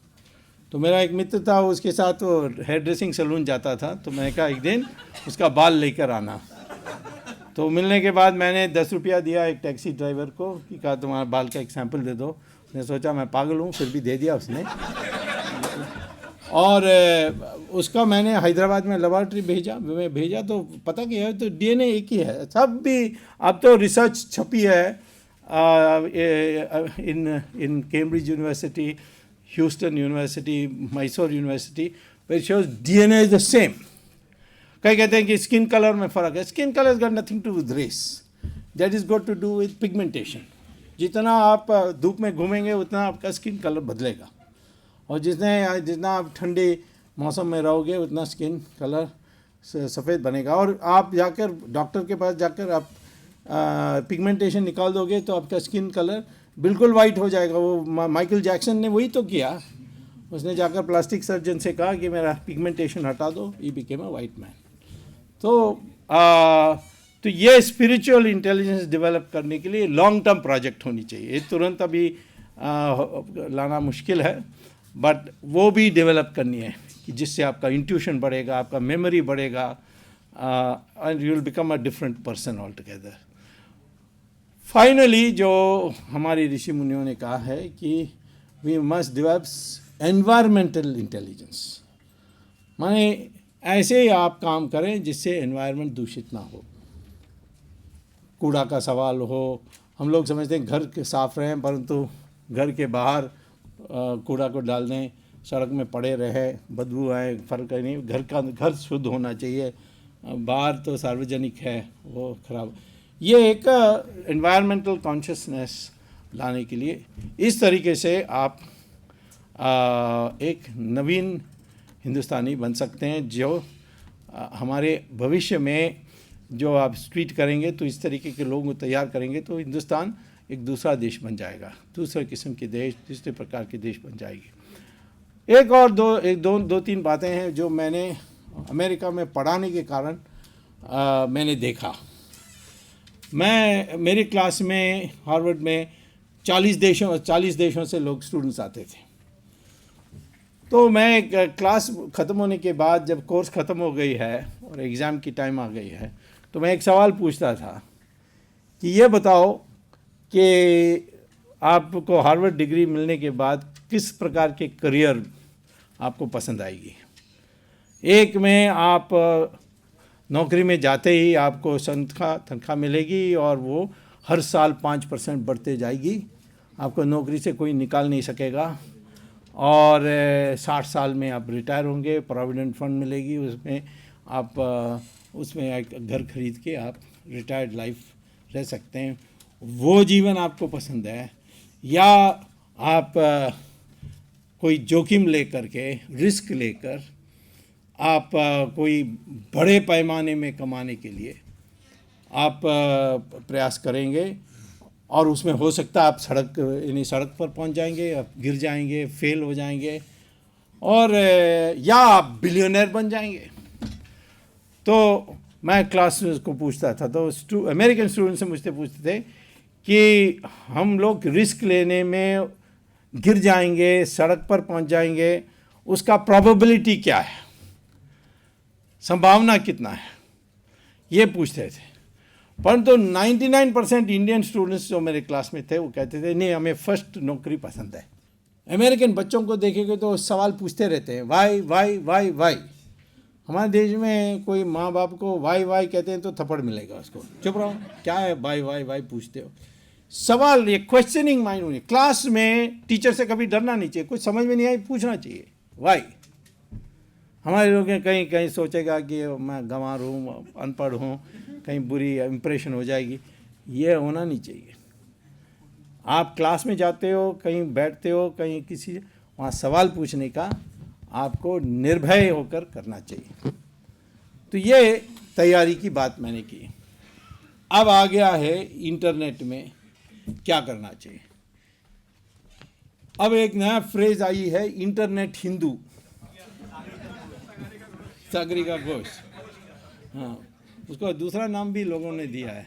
B: तो मेरा एक मित्र था, उसके साथ वो हेयर ड्रेसिंग सैलून जाता था। तो मैंने कहा एक दिन उसका बाल लेकर आना। तो मिलने के बाद मैंने 10 रुपया दिया एक टैक्सी ड्राइवर को कि कहा तुम्हारा बाल का एक सैंपल दे दो। उसने सोचा मैं पागल हूँ, फिर भी दे दिया उसने। और उसका मैंने हैदराबाद में लेबॉरेटरी भेजा तो पता किया तो डीएनए एक ही है। सब भी अब तो रिसर्च छपी है in Cambridge university, Houston university, Mysore university, where shows DNA is the same. कई कहते हैं कि स्किन कलर में फ़र्क है। Skin colour is got nothing to with race, that is got to do with pigmentation. जितना आप धूप में घूमेंगे उतना आपका स्किन कलर बदलेगा, और जितना आप ठंडे मौसम में रहोगे उतना स्किन कलर सफ़ेद बनेगा। और आप जाकर डॉक्टर के पास जाकर आप पिगमेंटेशन निकाल दोगे तो आपका स्किन कलर बिल्कुल वाइट हो जाएगा। वो माइकल जैक्सन ने वही तो किया। उसने जाकर प्लास्टिक सर्जन से कहा कि मेरा पिगमेंटेशन हटा दो, he became a white man. तो ये स्पिरिचुअल इंटेलिजेंस डेवलप करने के लिए लॉन्ग टर्म प्रोजेक्ट होनी चाहिए। ये तुरंत अभी लाना मुश्किल है, बट वो भी डेवलप करनी है कि जिससे आपका इंट्यूशन बढ़ेगा, आपका मेमोरी बढ़ेगा, and you will become a different person all together. Finally जो हमारे ऋषि मुनियों ने कहा है कि we must develop environmental intelligence, माने ऐसे ही आप काम करें जिससे एनवायरनमेंट दूषित ना हो। कूड़ा का सवाल हो, हम लोग समझते हैं घर के साफ रहें, परंतु घर के बाहर कूड़ा को डाल दें, सड़क में पड़े रहे, बदबू आए, फ़र्क नहीं। घर शुद्ध होना चाहिए, बाहर तो सार्वजनिक है वो खराब। ये एक एनवायरमेंटल कॉन्शियसनेस लाने के लिए इस तरीके से आप एक नवीन हिंदुस्तानी बन सकते हैं। जो हमारे भविष्य में जो आप ट्वीट करेंगे तो इस तरीके के लोगों को तैयार करेंगे तो हिंदुस्तान एक दूसरा देश बन जाएगा, दूसरे किस्म के देश, दूसरे प्रकार के देश बन जाएगी। दो तीन बातें हैं जो मैंने अमेरिका में पढ़ाने के कारण मैंने देखा। मेरी क्लास में हार्वर्ड में 40 देशों से लोग स्टूडेंट्स आते थे। तो मैं क्लास ख़त्म होने के बाद जब कोर्स ख़त्म हो गई है और एग्ज़ाम की टाइम आ गई है तो मैं एक सवाल पूछता था कि ये बताओ कि आपको हार्वर्ड डिग्री मिलने के बाद किस प्रकार के करियर आपको पसंद आएगी। एक में आप नौकरी में जाते ही आपको तनख्वाह मिलेगी और वो हर साल 5% बढ़ते जाएगी, आपको नौकरी से कोई निकाल नहीं सकेगा, और 60 साल में आप रिटायर होंगे, प्रोविडेंट फंड मिलेगी, उसमें आप उसमें एक घर खरीद के आप रिटायर्ड लाइफ रह सकते हैं। वो जीवन आपको पसंद है, या आप कोई जोखिम लेकर के, रिस्क लेकर आप कोई बड़े पैमाने में कमाने के लिए आप प्रयास करेंगे, और उसमें हो सकता है आप सड़क पर पहुंच जाएंगे, आप गिर जाएंगे, फेल हो जाएंगे, और या आप बिलियनर बन जाएंगे। तो मैं क्लास को पूछता था, तो अमेरिकन स्टूडेंट से मुझसे पूछते थे कि हम लोग रिस्क लेने में गिर जाएंगे, सड़क पर पहुंच जाएंगे, उसका प्रोबेबिलिटी क्या है, संभावना कितना है, ये पूछते थे। परंतु 99% इंडियन स्टूडेंट्स जो मेरे क्लास में थे वो कहते थे नहीं, हमें फर्स्ट नौकरी पसंद है। अमेरिकन बच्चों को देखेंगे तो सवाल पूछते रहते हैं, वाई वाई वाई वाई। हमारे देश में कोई माँ बाप को वाई वाई कहते हैं तो थप्पड़ मिलेगा उसको, चुप रहो, क्या है वाई वाई वाई पूछते हो। सवाल, ये क्वेश्चनिंग माइंड होनी। क्लास में टीचर से कभी डरना नहीं चाहिए, कुछ समझ में नहीं आई पूछना चाहिए वाई। हमारे लोग कहीं कहीं सोचेगा कि मैं गंवार हूँ, अनपढ़ हूँ, कहीं बुरी इम्प्रेशन हो जाएगी, ये होना नहीं चाहिए। आप क्लास में जाते हो, कहीं बैठते हो, कहीं किसी, वहाँ सवाल पूछने का आपको निर्भय होकर करना चाहिए। तो ये तैयारी की बात मैंने की। अब आ गया है इंटरनेट में क्या करना चाहिए। अब एक नया फ्रेज आई है, इंटरनेट हिंदू, सागरी का घोष। हाँ, उसको दूसरा नाम भी लोगों ने दिया है,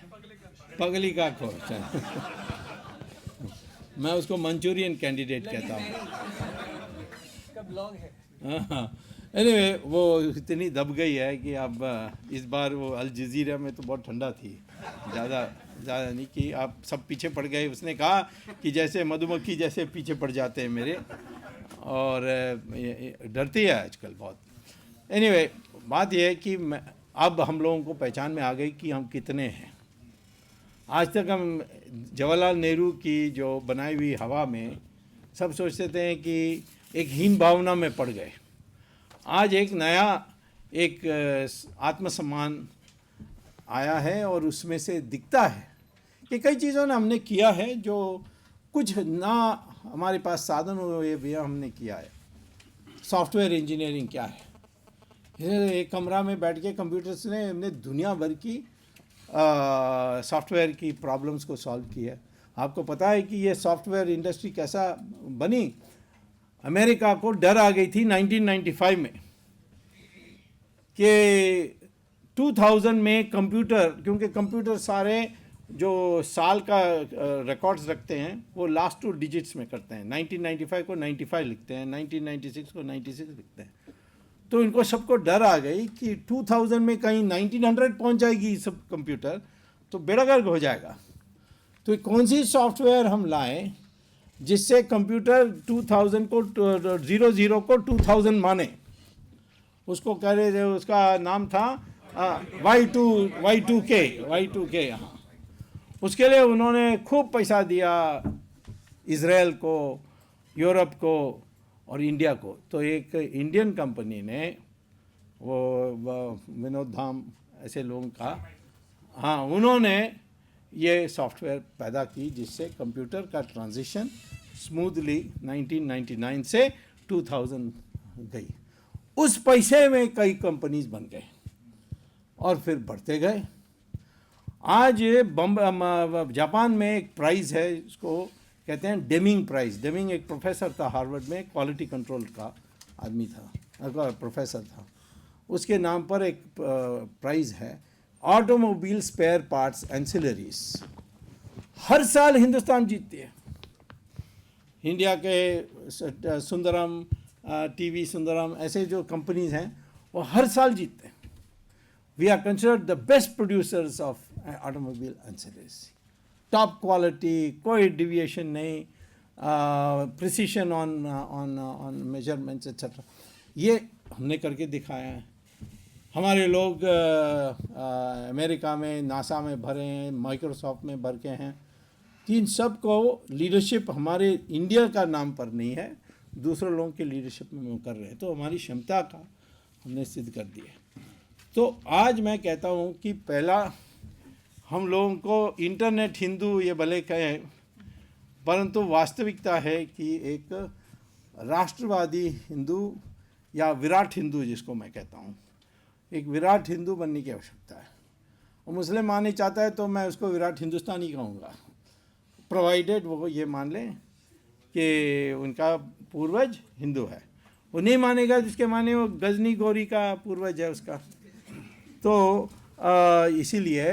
B: पगली का घोष। मैं उसको मंचूरियन कैंडिडेट कहता हूँ। एनीवे, वो इतनी दब गई है कि अब इस बार वो अल जजीरा में तो बहुत ठंडा थी, ज़्यादा नहीं कि आप सब पीछे पड़ गए। उसने कहा कि जैसे मधुमक्खी जैसे पीछे पड़ जाते हैं मेरे, और डरती है आजकल बहुत। एनीवे, बात यह है कि अब हम लोगों को पहचान में आ गई कि हम कितने हैं। आज तक हम जवाहरलाल नेहरू की जो बनाई हुई हवा में सब सोचते थे कि एक हीन भावना में पड़ गए। आज एक नया एक आत्मसम्मान आया है, और उसमें से दिखता है कि कई चीज़ों ने हमने किया है जो कुछ ना हमारे पास साधन हुए भी हमने किया है। सॉफ्टवेयर इंजीनियरिंग क्या है, एक कमरा में बैठ के कंप्यूटर्स ने हमने दुनिया भर की सॉफ्टवेयर की प्रॉब्लम्स को सॉल्व किया है। आपको पता है कि ये सॉफ्टवेयर इंडस्ट्री कैसा बनी? अमेरिका को डर आ गई थी 1995 में कि 2000 में कंप्यूटर, क्योंकि कंप्यूटर सारे जो साल का रिकॉर्ड्स रखते हैं वो लास्ट 2 डिजिट्स में करते हैं। 1995 को 95 लिखते हैं, 1996 को 96 लिखते हैं। तो इनको सबको डर आ गई कि 2000 में कहीं 1900 पहुंच जाएगी सब कंप्यूटर, तो बेड़ा गर्क हो जाएगा। तो कौन सी सॉफ्टवेयर हम लाएं जिससे कंप्यूटर 2000 को 00 को 2000 माने। उसको कह रहे थे, उसका नाम था Y2K। हाँ, उसके लिए उन्होंने खूब पैसा दिया इजराइल को, यूरोप को और इंडिया को। तो एक इंडियन कंपनी ने वो विनोद धाम ऐसे लोगों का, हाँ, उन्होंने ये सॉफ्टवेयर पैदा की जिससे कंप्यूटर का ट्रांजिशन स्मूथली 1999 से 2000 गई। उस पैसे में कई कंपनीज बन गए और फिर बढ़ते गए। आज जापान में एक प्राइज़ है, इसको कहते हैं डेमिंग प्राइज़। डेमिंग एक प्रोफेसर था हार्वर्ड में, क्वालिटी कंट्रोल का आदमी था, प्रोफेसर था। उसके नाम पर एक प्राइज़ है, ऑटोमोबाइल स्पेयर पार्ट्स एंसिलरीज। हर साल हिंदुस्तान जीतती है। इंडिया के सुंदरम, टीवी सुंदरम, ऐसे जो कंपनीज हैं वो हर साल जीतते हैं। We are considered the best producers of automobile ancillaries. Top quality, कोई डिविएशन नहीं, प्रिसीशन ऑन मेजरमेंट्स एक्सेट्रा, ये हमने करके दिखाया है। हमारे लोग अमेरिका में नासा में भरे हैं, माइक्रोसॉफ्ट में भर के हैं। इन सब को लीडरशिप हमारे इंडिया का नाम पर नहीं है, दूसरे लोगों के लीडरशिप में हम कर रहे हैं, तो हमारी क्षमता का हमने सिद्ध कर दिया। तो आज मैं कहता हूँ कि पहला हम लोगों को इंटरनेट हिंदू ये भले कहें, परंतु वास्तविकता है कि एक राष्ट्रवादी हिंदू या विराट हिंदू जिसको मैं कहता हूँ, एक विराट हिंदू बनने की आवश्यकता है। और मुस्लिम मानना चाहता है तो मैं उसको विराट हिंदुस्तानी कहूँगा, प्रोवाइडेड वो ये मान लें कि उनका पूर्वज हिंदू है। वो नहीं मानेगा जिसके माने वो गजनी गौरी का पूर्वज है उसका। तो इसीलिए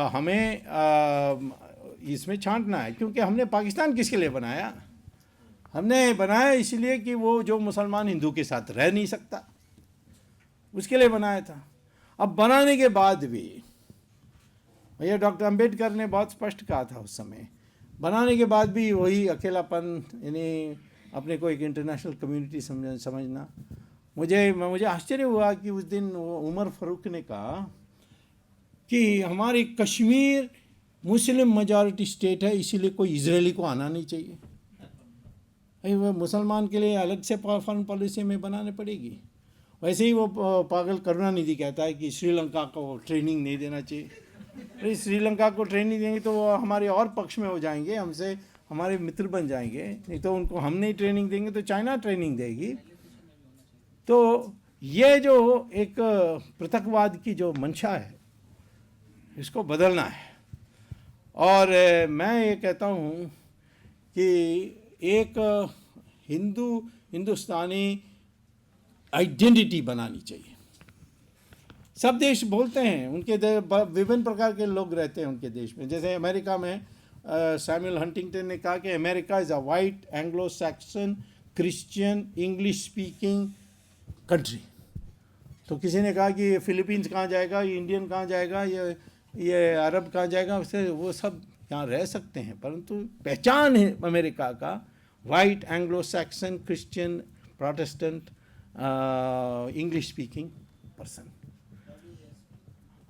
B: हमें इसमें छांटना है, क्योंकि हमने पाकिस्तान किसके लिए बनाया? हमने बनाया इसलिए कि वो जो मुसलमान हिंदू के साथ रह नहीं सकता, उसके लिए बनाया था। अब बनाने के बाद भी भैया डॉक्टर अंबेडकर ने बहुत स्पष्ट कहा था उस समय, बनाने के बाद भी वही अकेलापन, यानी अपने को एक इंटरनेशनल कम्युनिटी समझना। मुझे आश्चर्य हुआ कि उस दिन उमर फारूक ने कहा कि हमारी कश्मीर मुस्लिम मेजॉरिटी स्टेट है, इसीलिए कोई इजरायली को आना नहीं चाहिए। वह मुसलमान के लिए अलग से फॉरेन पॉलिसी में बनाने पड़ेगी। वैसे ही वो पागल करुणानिधि कहता है कि श्रीलंका को ट्रेनिंग नहीं देना चाहिए। अरे श्रीलंका को ट्रेनिंग देंगे तो वो हमारे और पक्ष में हो जाएंगे, हमसे हमारे मित्र बन जाएंगे। नहीं तो उनको हम नहीं ट्रेनिंग देंगे तो चाइना ट्रेनिंग देगी। तो ये जो एक पृथकवाद की जो मंशा है, इसको बदलना है। और मैं ये कहता हूँ कि एक हिंदुस्तानी आइडेंटिटी बनानी चाहिए। सब देश बोलते हैं, उनके विभिन्न प्रकार के लोग रहते हैं उनके देश में। जैसे अमेरिका में सैमुअल हंटिंगटन ने कहा कि America is a white Anglo Saxon Christian English speaking country. तो किसी ने कहा कि फिलीपींस कहाँ जाएगा, ये इंडियन कहाँ जाएगा, ये अरब कहाँ जाएगा? उससे वो सब यहाँ रह सकते हैं, परंतु पहचान है अमेरिका का white Anglo Saxon Christian Protestant English speaking person,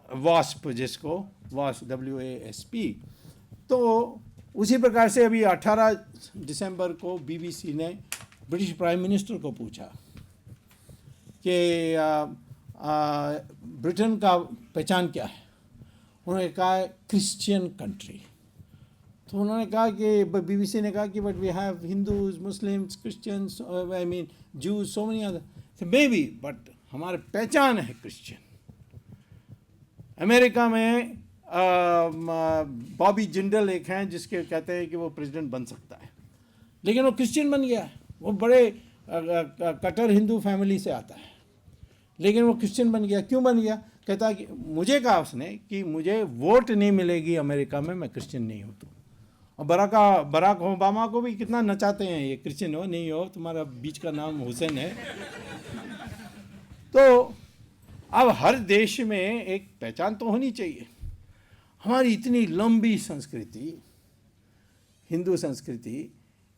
B: wasp, जिसको वास्प WASP। तो उसी प्रकार से अभी 18 दिसंबर को BBC ने ब्रिटिश प्राइम मिनिस्टर को पूछा कि ब्रिटेन का पहचान क्या है। उन्होंने कहा क्रिश्चियन कंट्री। तो उन्होंने कहा कि BBC ने कहा कि but we have Hindus Muslims Christians, I mean Jews, so many other, maybe, but हमारे पहचान है क्रिश्चियन। अमेरिका में बॉबी जिंडल एक हैं जिसके कहते हैं कि वो प्रेसिडेंट बन सकता है, लेकिन वो क्रिश्चियन बन गया। वो बड़े कट्टर हिंदू फैमिली से आता है, लेकिन वो क्रिश्चियन बन गया। क्यों बन गया? कहता है कि मुझे कहा उसने कि मुझे वोट नहीं मिलेगी अमेरिका में, मैं क्रिश्चियन नहीं हूँ। तो और बराक ओबामा को भी कितना नचाते हैं, ये क्रिश्चियन हो नहीं हो, तुम्हारा बीच का नाम हुसैन है। तो अब हर देश में एक पहचान तो होनी चाहिए। हमारी इतनी लंबी संस्कृति, हिंदू संस्कृति,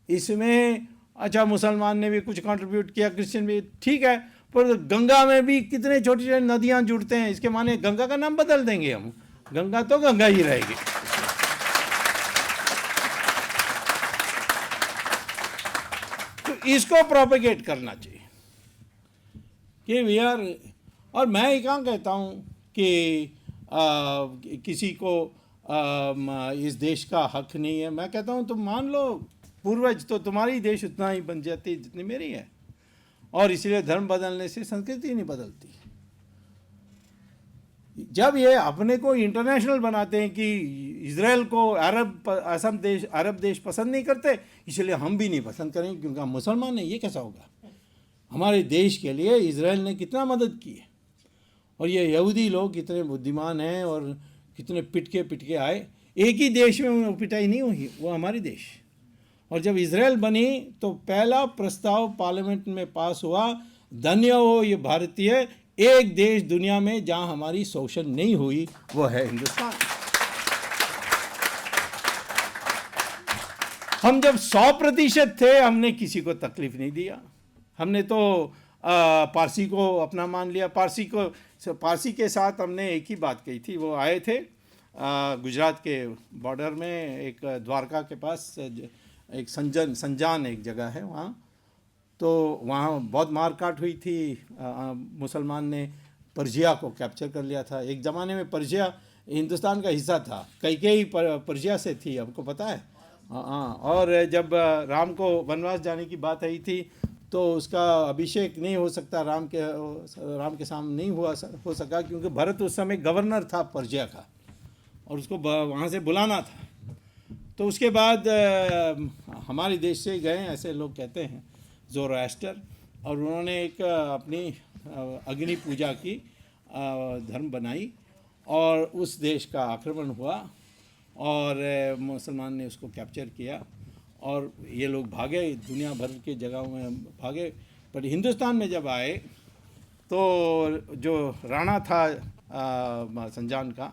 B: इसमें अच्छा मुसलमान ने भी कुछ कंट्रीब्यूट किया, क्रिश्चियन भी, ठीक है, पर गंगा में भी कितने छोटी छोटी नदियां जुड़ते हैं। इसके माने गंगा का नाम बदल देंगे हम? गंगा तो गंगा ही रहेगी। तो इसको प्रोपेगेट करना चाहिए कि वी आर। और मैं ये कहाँ कहता हूँ कि किसी को इस देश का हक नहीं है। मैं कहता हूँ तुम मान लो पूर्वज, तो तुम्हारी देश उतना ही बन जाती जितनी मेरी है। और इसलिए धर्म बदलने से संस्कृति नहीं बदलती। जब ये अपने को इंटरनेशनल बनाते हैं कि इजराइल को अरब देश पसंद नहीं करते, इसलिए हम भी नहीं पसंद करेंगे क्योंकि हम मुसलमान हैं, ये कैसा होगा? हमारे देश के लिए इजराइल ने कितना मदद की है, और ये यहूदी लोग कितने बुद्धिमान हैं और कितने पिटके आए। एक ही देश में पिटाई नहीं हुई, वो हमारे देश। और जब इजराइल बनी तो पहला प्रस्ताव पार्लियामेंट में पास हुआ, धन्य हो ये भारतीय, एक देश दुनिया में जहां हमारी शोषण नहीं हुई वो है हिंदुस्तान। हम जब 100% थे, हमने किसी को तकलीफ नहीं दिया। हमने तो पारसी को अपना मान लिया। पारसी के साथ हमने एक ही बात कही थी। वो आए थे गुजरात के बॉर्डर में, एक द्वारका के पास एक संजान एक जगह है वहाँ, तो वहाँ बहुत मारकाट हुई थी। मुसलमान ने पर्शिया को कैप्चर कर लिया था। एक ज़माने में पर्शिया हिंदुस्तान का हिस्सा था, कई पर्शिया से थी, आपको पता है। हाँ, और जब राम को वनवास जाने की बात आई थी तो उसका अभिषेक नहीं हो सकता, राम के सामने नहीं हो सका, क्योंकि भरत उस समय गवर्नर था पर्शिया का और उसको वहाँ से बुलाना था। तो उसके बाद हमारे देश से गए ऐसे लोग कहते हैं ज़ोरास्टर, और उन्होंने एक अपनी अग्नि पूजा की धर्म बनाई और उस देश का आक्रमण हुआ और मुसलमान ने उसको कैप्चर किया और ये लोग भागे, दुनिया भर के जगहों में भागे। पर हिंदुस्तान में जब आए तो जो राणा था संजान का,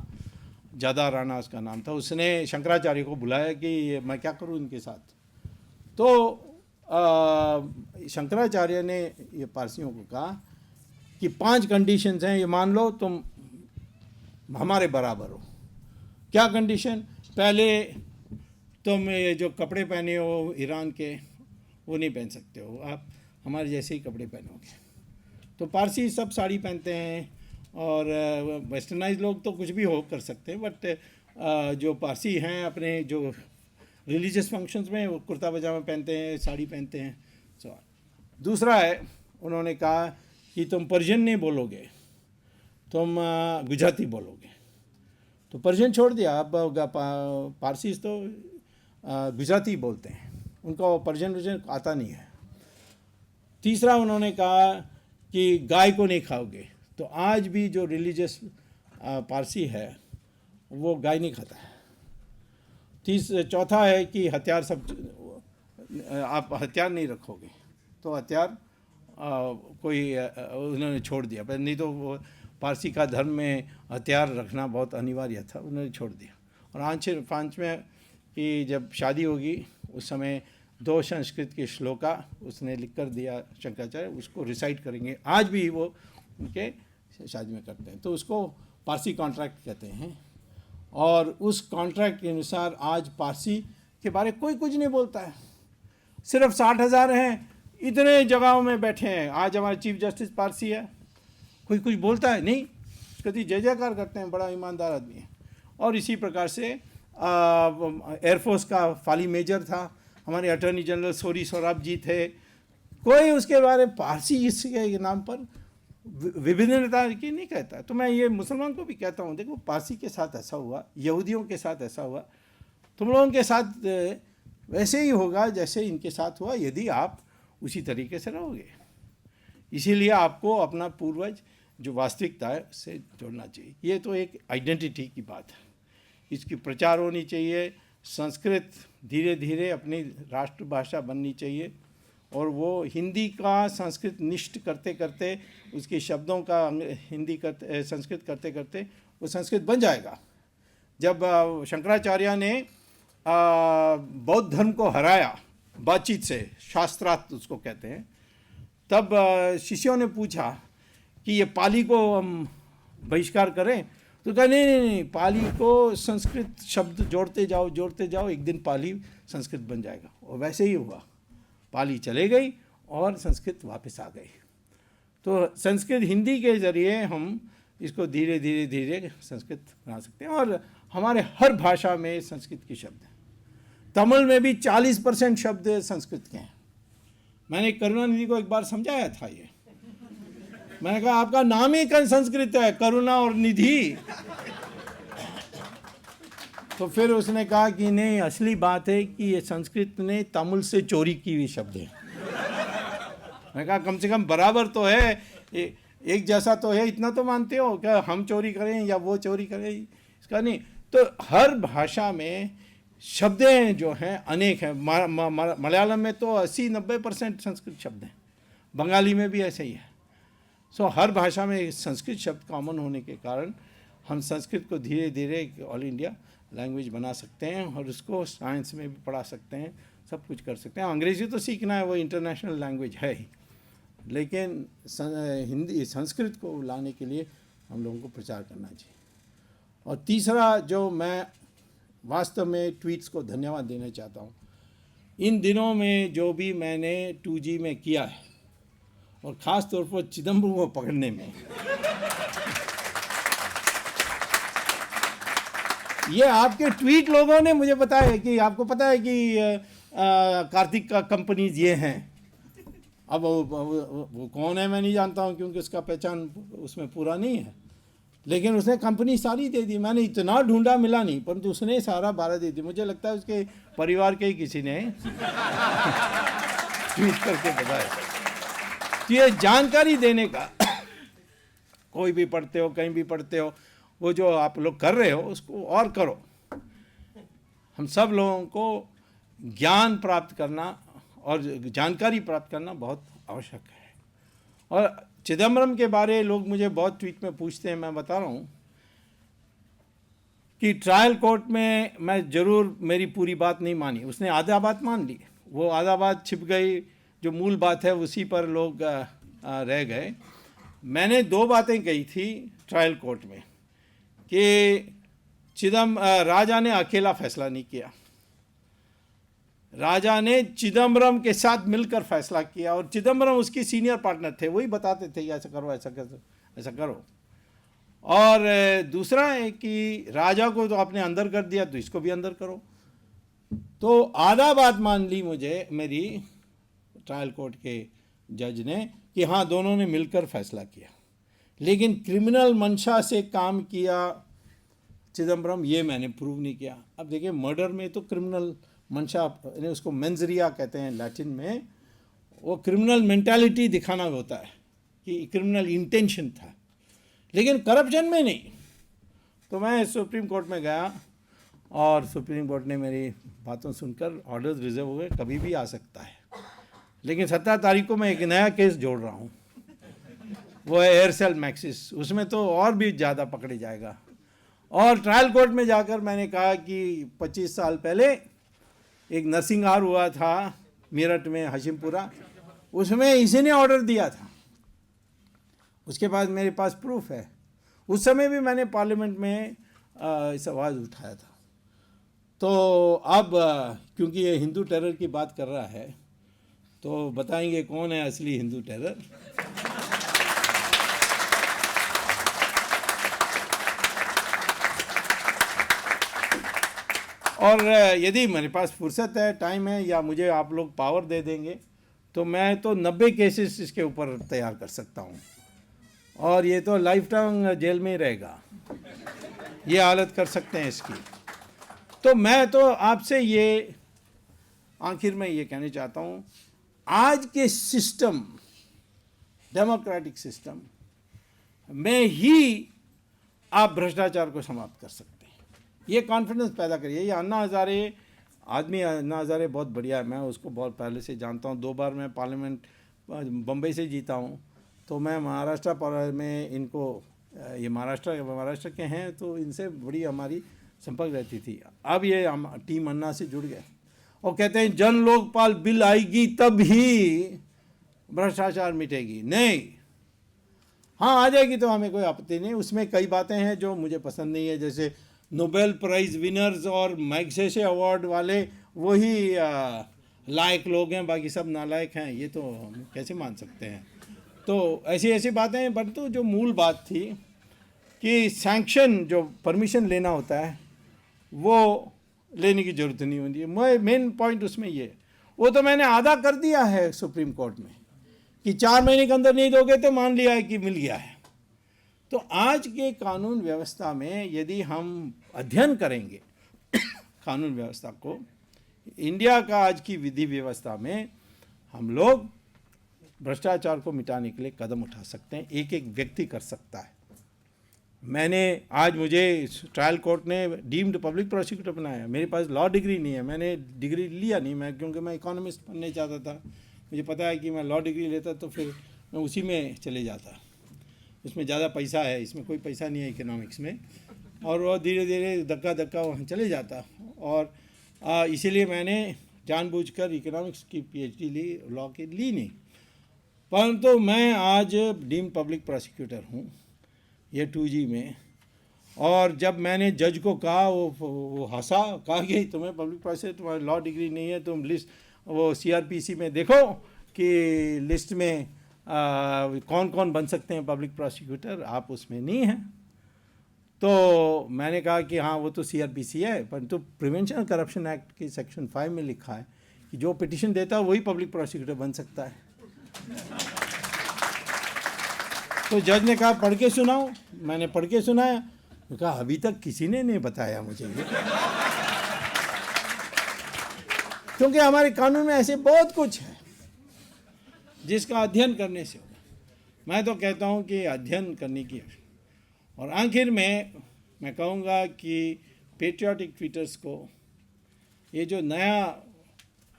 B: जादा राणा उसका नाम था, उसने शंकराचार्य को बुलाया कि मैं क्या करूं इनके साथ। तो शंकराचार्य ने ये पारसियों को कहा कि 5 कंडीशंस हैं, ये मान लो तुम हमारे बराबर हो। क्या कंडीशन? पहले तुम ये जो कपड़े पहने हो ईरान के वो नहीं पहन सकते हो, आप हमारे जैसे ही कपड़े पहनोगे। तो पारसी सब साड़ी पहनते हैं और वेस्टर्नाइज लोग तो कुछ भी हो कर सकते हैं, बट जो पारसी हैं अपने जो रिलीजियस फंक्शंस में वो कुर्ता पजामा पहनते हैं, साड़ी पहनते हैं। सो दूसरा है, उन्होंने कहा कि तुम पर्शियन नहीं बोलोगे, तुम गुजराती बोलोगे। तो पर्शियन छोड़ दिया, अब पारसीज तो गुजराती बोलते हैं, उनको पर्शियन आता नहीं है। तीसरा उन्होंने कहा कि गाय को नहीं खाओगे। तो आज भी जो रिलीजियस पारसी है वो गाय नहीं खाता है। चौथा है कि हथियार सब आप हथियार नहीं रखोगे। तो हथियार कोई उन्होंने छोड़ दिया, पर नहीं तो वो पारसी का धर्म में हथियार रखना बहुत अनिवार्य था, उन्होंने छोड़ दिया। और पाँचवें कि जब शादी होगी उस समय 2 संस्कृत के श्लोका उसने लिख कर दिया शंकराचार्य, उसको रिसाइट करेंगे। आज भी वो उनके शादी में करते हैं, तो उसको पारसी कॉन्ट्रैक्ट कहते हैं। और उस कॉन्ट्रैक्ट के अनुसार आज पारसी के बारे कोई कुछ नहीं बोलता है। सिर्फ 60,000 हैं, इतने जगहों में बैठे हैं। आज हमारे चीफ जस्टिस पारसी है, कोई कुछ बोलता है नहीं, कभी जय जयकार करते हैं, बड़ा ईमानदार आदमी है। और इसी प्रकार से एयरफोर्स का फाली मेजर था, हमारे अटॉर्नी जनरल सोरी सोराब जी थे, कोई उसके बारे में पारसी इसके नाम पर विभिन्नता की नहीं कहता। तो मैं ये मुसलमान को भी कहता हूँ, देखो पारसी के साथ ऐसा हुआ, यहूदियों के साथ ऐसा हुआ, तुम लोगों के साथ वैसे ही होगा जैसे इनके साथ हुआ, यदि आप उसी तरीके से रहोगे। इसीलिए आपको अपना पूर्वज जो वास्तविकता है उससे जोड़ना चाहिए। ये तो एक आइडेंटिटी की बात है, इसकी प्रचार होनी चाहिए। संस्कृत धीरे धीरे अपनी राष्ट्रभाषा बननी चाहिए और वो हिंदी का संस्कृत निष्ठ करते करते, उसके शब्दों का संस्कृत करते करते वो संस्कृत बन जाएगा। जब शंकराचार्य ने बौद्ध धर्म को हराया बातचीत से, शास्त्रार्थ उसको कहते हैं, तब शिष्यों ने पूछा कि ये पाली को हम बहिष्कार करें। तो कहा नहीं, पाली को संस्कृत शब्द जोड़ते जाओ, एक दिन पाली संस्कृत बन जाएगा। और वैसे ही हुआ, पाली चले गई और संस्कृत वापस आ गई। तो संस्कृत हिंदी के ज़रिए हम इसको धीरे धीरे संस्कृत बना सकते हैं। और हमारे हर भाषा में संस्कृत के शब्द हैं। तमिल में भी 40% शब्द संस्कृत के हैं। मैंने करुणानिधि को एक बार समझाया था ये, मैंने कहा आपका नाम ही संस्कृत है, करुणा और निधि। तो फिर उसने कहा कि नहीं, असली बात है कि ये संस्कृत ने तमिल से चोरी की हुई शब्द है। मैंने कहा कम से कम बराबर तो है, एक जैसा तो है, इतना तो मानते हो क्या हम चोरी करें या वो चोरी करें, इसका नहीं। तो हर भाषा में शब्दें जो हैं अनेक हैं। मलयालम में तो 80-90% संस्कृत शब्द हैं, बंगाली में भी ऐसे ही है। सो हर भाषा में संस्कृत शब्द कॉमन होने के कारण हम संस्कृत को धीरे धीरे ऑल इंडिया लैंग्वेज बना सकते हैं और उसको साइंस में भी पढ़ा सकते हैं, सब कुछ कर सकते हैं। अंग्रेज़ी तो सीखना है, वो इंटरनेशनल लैंग्वेज है ही, लेकिन हिंदी संस्कृत को लाने के लिए हम लोगों को प्रचार करना चाहिए। और तीसरा जो मैं वास्तव में ट्वीट्स को धन्यवाद देना चाहता हूँ, इन दिनों में जो भी मैंने 2G में किया है, और ख़ास तौर पर चिदम्बरम को पकड़ने में, ये आपके ट्वीट लोगों ने मुझे बताया कि आपको पता है कि कार्तिक का कंपनीज ये हैं। अब वो कौन है मैं नहीं जानता हूँ, क्योंकि उसका पहचान उसमें पूरा नहीं है, लेकिन उसने कंपनी सारी दे दी। मैंने इतना ढूंढा मिला नहीं, परंतु उसने सारा 12 दे दी। मुझे लगता है उसके परिवार के ही किसी ने ट्वीट करके बताया कि ये जानकारी देने का कोई भी पढ़ते हो, कहीं भी पढ़ते हो, वो जो आप लोग कर रहे हो उसको और करो। हम सब लोगों को ज्ञान प्राप्त करना और जानकारी प्राप्त करना बहुत आवश्यक है। और चिदम्बरम के बारे लोग मुझे बहुत ट्वीट में पूछते हैं, मैं बता रहा हूँ कि ट्रायल कोर्ट में मैं ज़रूर मेरी पूरी बात नहीं मानी, उसने आधा बात मान ली, वो आधा बात छिप गई, जो मूल बात है उसी पर लोग रह गए। मैंने 2 बातें कही थी ट्रायल कोर्ट में कि राजा ने अकेला फैसला नहीं किया, राजा ने चिदम्बरम के साथ मिलकर फैसला किया, और चिदम्बरम उसकी सीनियर पार्टनर थे, वही बताते थे ऐसा करो, ऐसा करो, ऐसा करो। और दूसरा है कि राजा को तो आपने अंदर कर दिया, तो इसको भी अंदर करो। तो आधा बात मान ली मुझे मेरी ट्रायल कोर्ट के जज ने कि हाँ दोनों ने मिलकर फैसला किया, लेकिन क्रिमिनल मंशा से काम किया चिदम्बरम, ये मैंने प्रूव नहीं किया। अब देखिए, मर्डर में तो क्रिमिनल मंशा, उसको मेंजरिया कहते हैं लैटिन में, वो क्रिमिनल मेंटालिटी दिखाना होता है कि क्रिमिनल इंटेंशन था, लेकिन करप्शन में नहीं। तो मैं सुप्रीम कोर्ट में गया और सुप्रीम कोर्ट ने मेरी बातों सुनकर ऑर्डर्स रिजर्व हो गए, कभी भी आ सकता है, लेकिन 17 तारीख को मैं एक नया केस जोड़ रहा हूँ, वो है एयरसेल मैक्सिस, उसमें तो और भी ज़्यादा पकड़े जाएगा। और ट्रायल कोर्ट में जाकर मैंने कहा कि 25 साल पहले एक नरसिंहार हुआ था मेरठ में, हशीमपुरा, उसमें इसी ने ऑर्डर दिया था। उसके बाद मेरे पास प्रूफ है, उस समय भी मैंने पार्लियामेंट में इस आवाज़ उठाया था। तो अब क्योंकि ये हिंदू टेरर की बात कर रहा है, तो बताएंगे कौन है असली हिंदू टेरर। और यदि मेरे पास फुर्सत है, टाइम है, या मुझे आप लोग पावर दे देंगे, तो मैं तो 90 केसेस इसके ऊपर तैयार कर सकता हूँ, और ये तो लाइफ टाइम जेल में ही रहेगा, ये हालत कर सकते हैं इसकी। तो मैं तो आपसे ये आखिर में ये कहना चाहता हूँ, आज के सिस्टम, डेमोक्रेटिक सिस्टम में ही आप भ्रष्टाचार को समाप्त कर सकते हैं। ये कॉन्फिडेंस पैदा करिए। ये अन्ना हज़ारे अन्ना हज़ारे बहुत बढ़िया है, मैं उसको बहुत पहले से जानता हूँ। 2 बार मैं पार्लियामेंट बम्बई से जीता हूँ, तो मैं महाराष्ट्र में इनको, ये महाराष्ट्र के हैं, तो इनसे बड़ी हमारी संपर्क रहती थी। अब ये टीम अन्ना से जुड़ गए और कहते हैं जन लोकपाल बिल आएगी तब ही भ्रष्टाचार मिटेगी। नहीं, हाँ आ जाएगी तो हमें कोई आपत्ति नहीं। उसमें कई बातें हैं जो मुझे पसंद नहीं है, जैसे नोबेल प्राइज़ विनर्स और मैग्सेसे अवार्ड वाले वही लायक लोग हैं, बाकी सब नालायक हैं, ये तो हम कैसे मान सकते हैं। तो ऐसी बातें हैं। बट तो जो मूल बात थी कि सैंक्शन, जो परमिशन लेना होता है, वो लेने की ज़रूरत नहीं होती है। मेन पॉइंट उसमें ये, वो तो मैंने आधा कर दिया है सुप्रीम कोर्ट में कि 4 महीने के अंदर नहीं दोगे तो मान लिया है कि मिल गया है। तो आज के कानून व्यवस्था में यदि हम अध्ययन करेंगे कानून व्यवस्था को, इंडिया का आज की विधि व्यवस्था में हम लोग भ्रष्टाचार को मिटाने के लिए कदम उठा सकते हैं। एक एक व्यक्ति कर सकता है। मुझे ट्रायल कोर्ट ने डीम्ड पब्लिक प्रोसिक्यूटर बनाया। मेरे पास लॉ डिग्री नहीं है, मैंने डिग्री लिया नहीं, क्योंकि मैं इकोनॉमिस्ट बनने चाहता था। मुझे पता है कि मैं लॉ डिग्री लेता तो फिर मैं उसी में चले जाता, उसमें ज़्यादा पैसा है, इसमें कोई पैसा नहीं है इकोनॉमिक्स में, और वो धीरे धीरे धक्का वहाँ चले जाता। और इसीलिए मैंने जानबूझकर इकोनॉमिक्स की PhD ली, लॉ की ली नहीं। परंतु मैं आज डीम्ड पब्लिक प्रोसिक्यूटर हूँ ये 2G में, और जब मैंने जज को कहा वो हंसा, कहा कि तुम्हें पब्लिक प्रोसिक्यूटर, तुम्हारी लॉ डिग्री नहीं है, तुम लिस्ट वो CRPC में देखो कि लिस्ट में कौन कौन बन सकते हैं पब्लिक प्रोसिक्यूटर, आप उसमें नहीं हैं। तो मैंने कहा कि हाँ वो तो CRPC है, परंतु प्रिवेंशन करप्शन एक्ट के सेक्शन 5 में लिखा है कि जो पिटिशन देता है वही पब्लिक प्रोसिक्यूटर बन सकता है। तो जज ने कहा पढ़ के सुनाओ। मैंने पढ़ के सुनाया, तो कहा अभी तक किसी ने नहीं बताया मुझे ये। क्योंकि हमारे कानून में ऐसे बहुत कुछ है जिसका अध्ययन करने से होगा। मैं तो कहता हूँ कि अध्ययन करने की। और आखिर में मैं कहूँगा कि पेट्रियाटिक ट्वीटर्स को, ये जो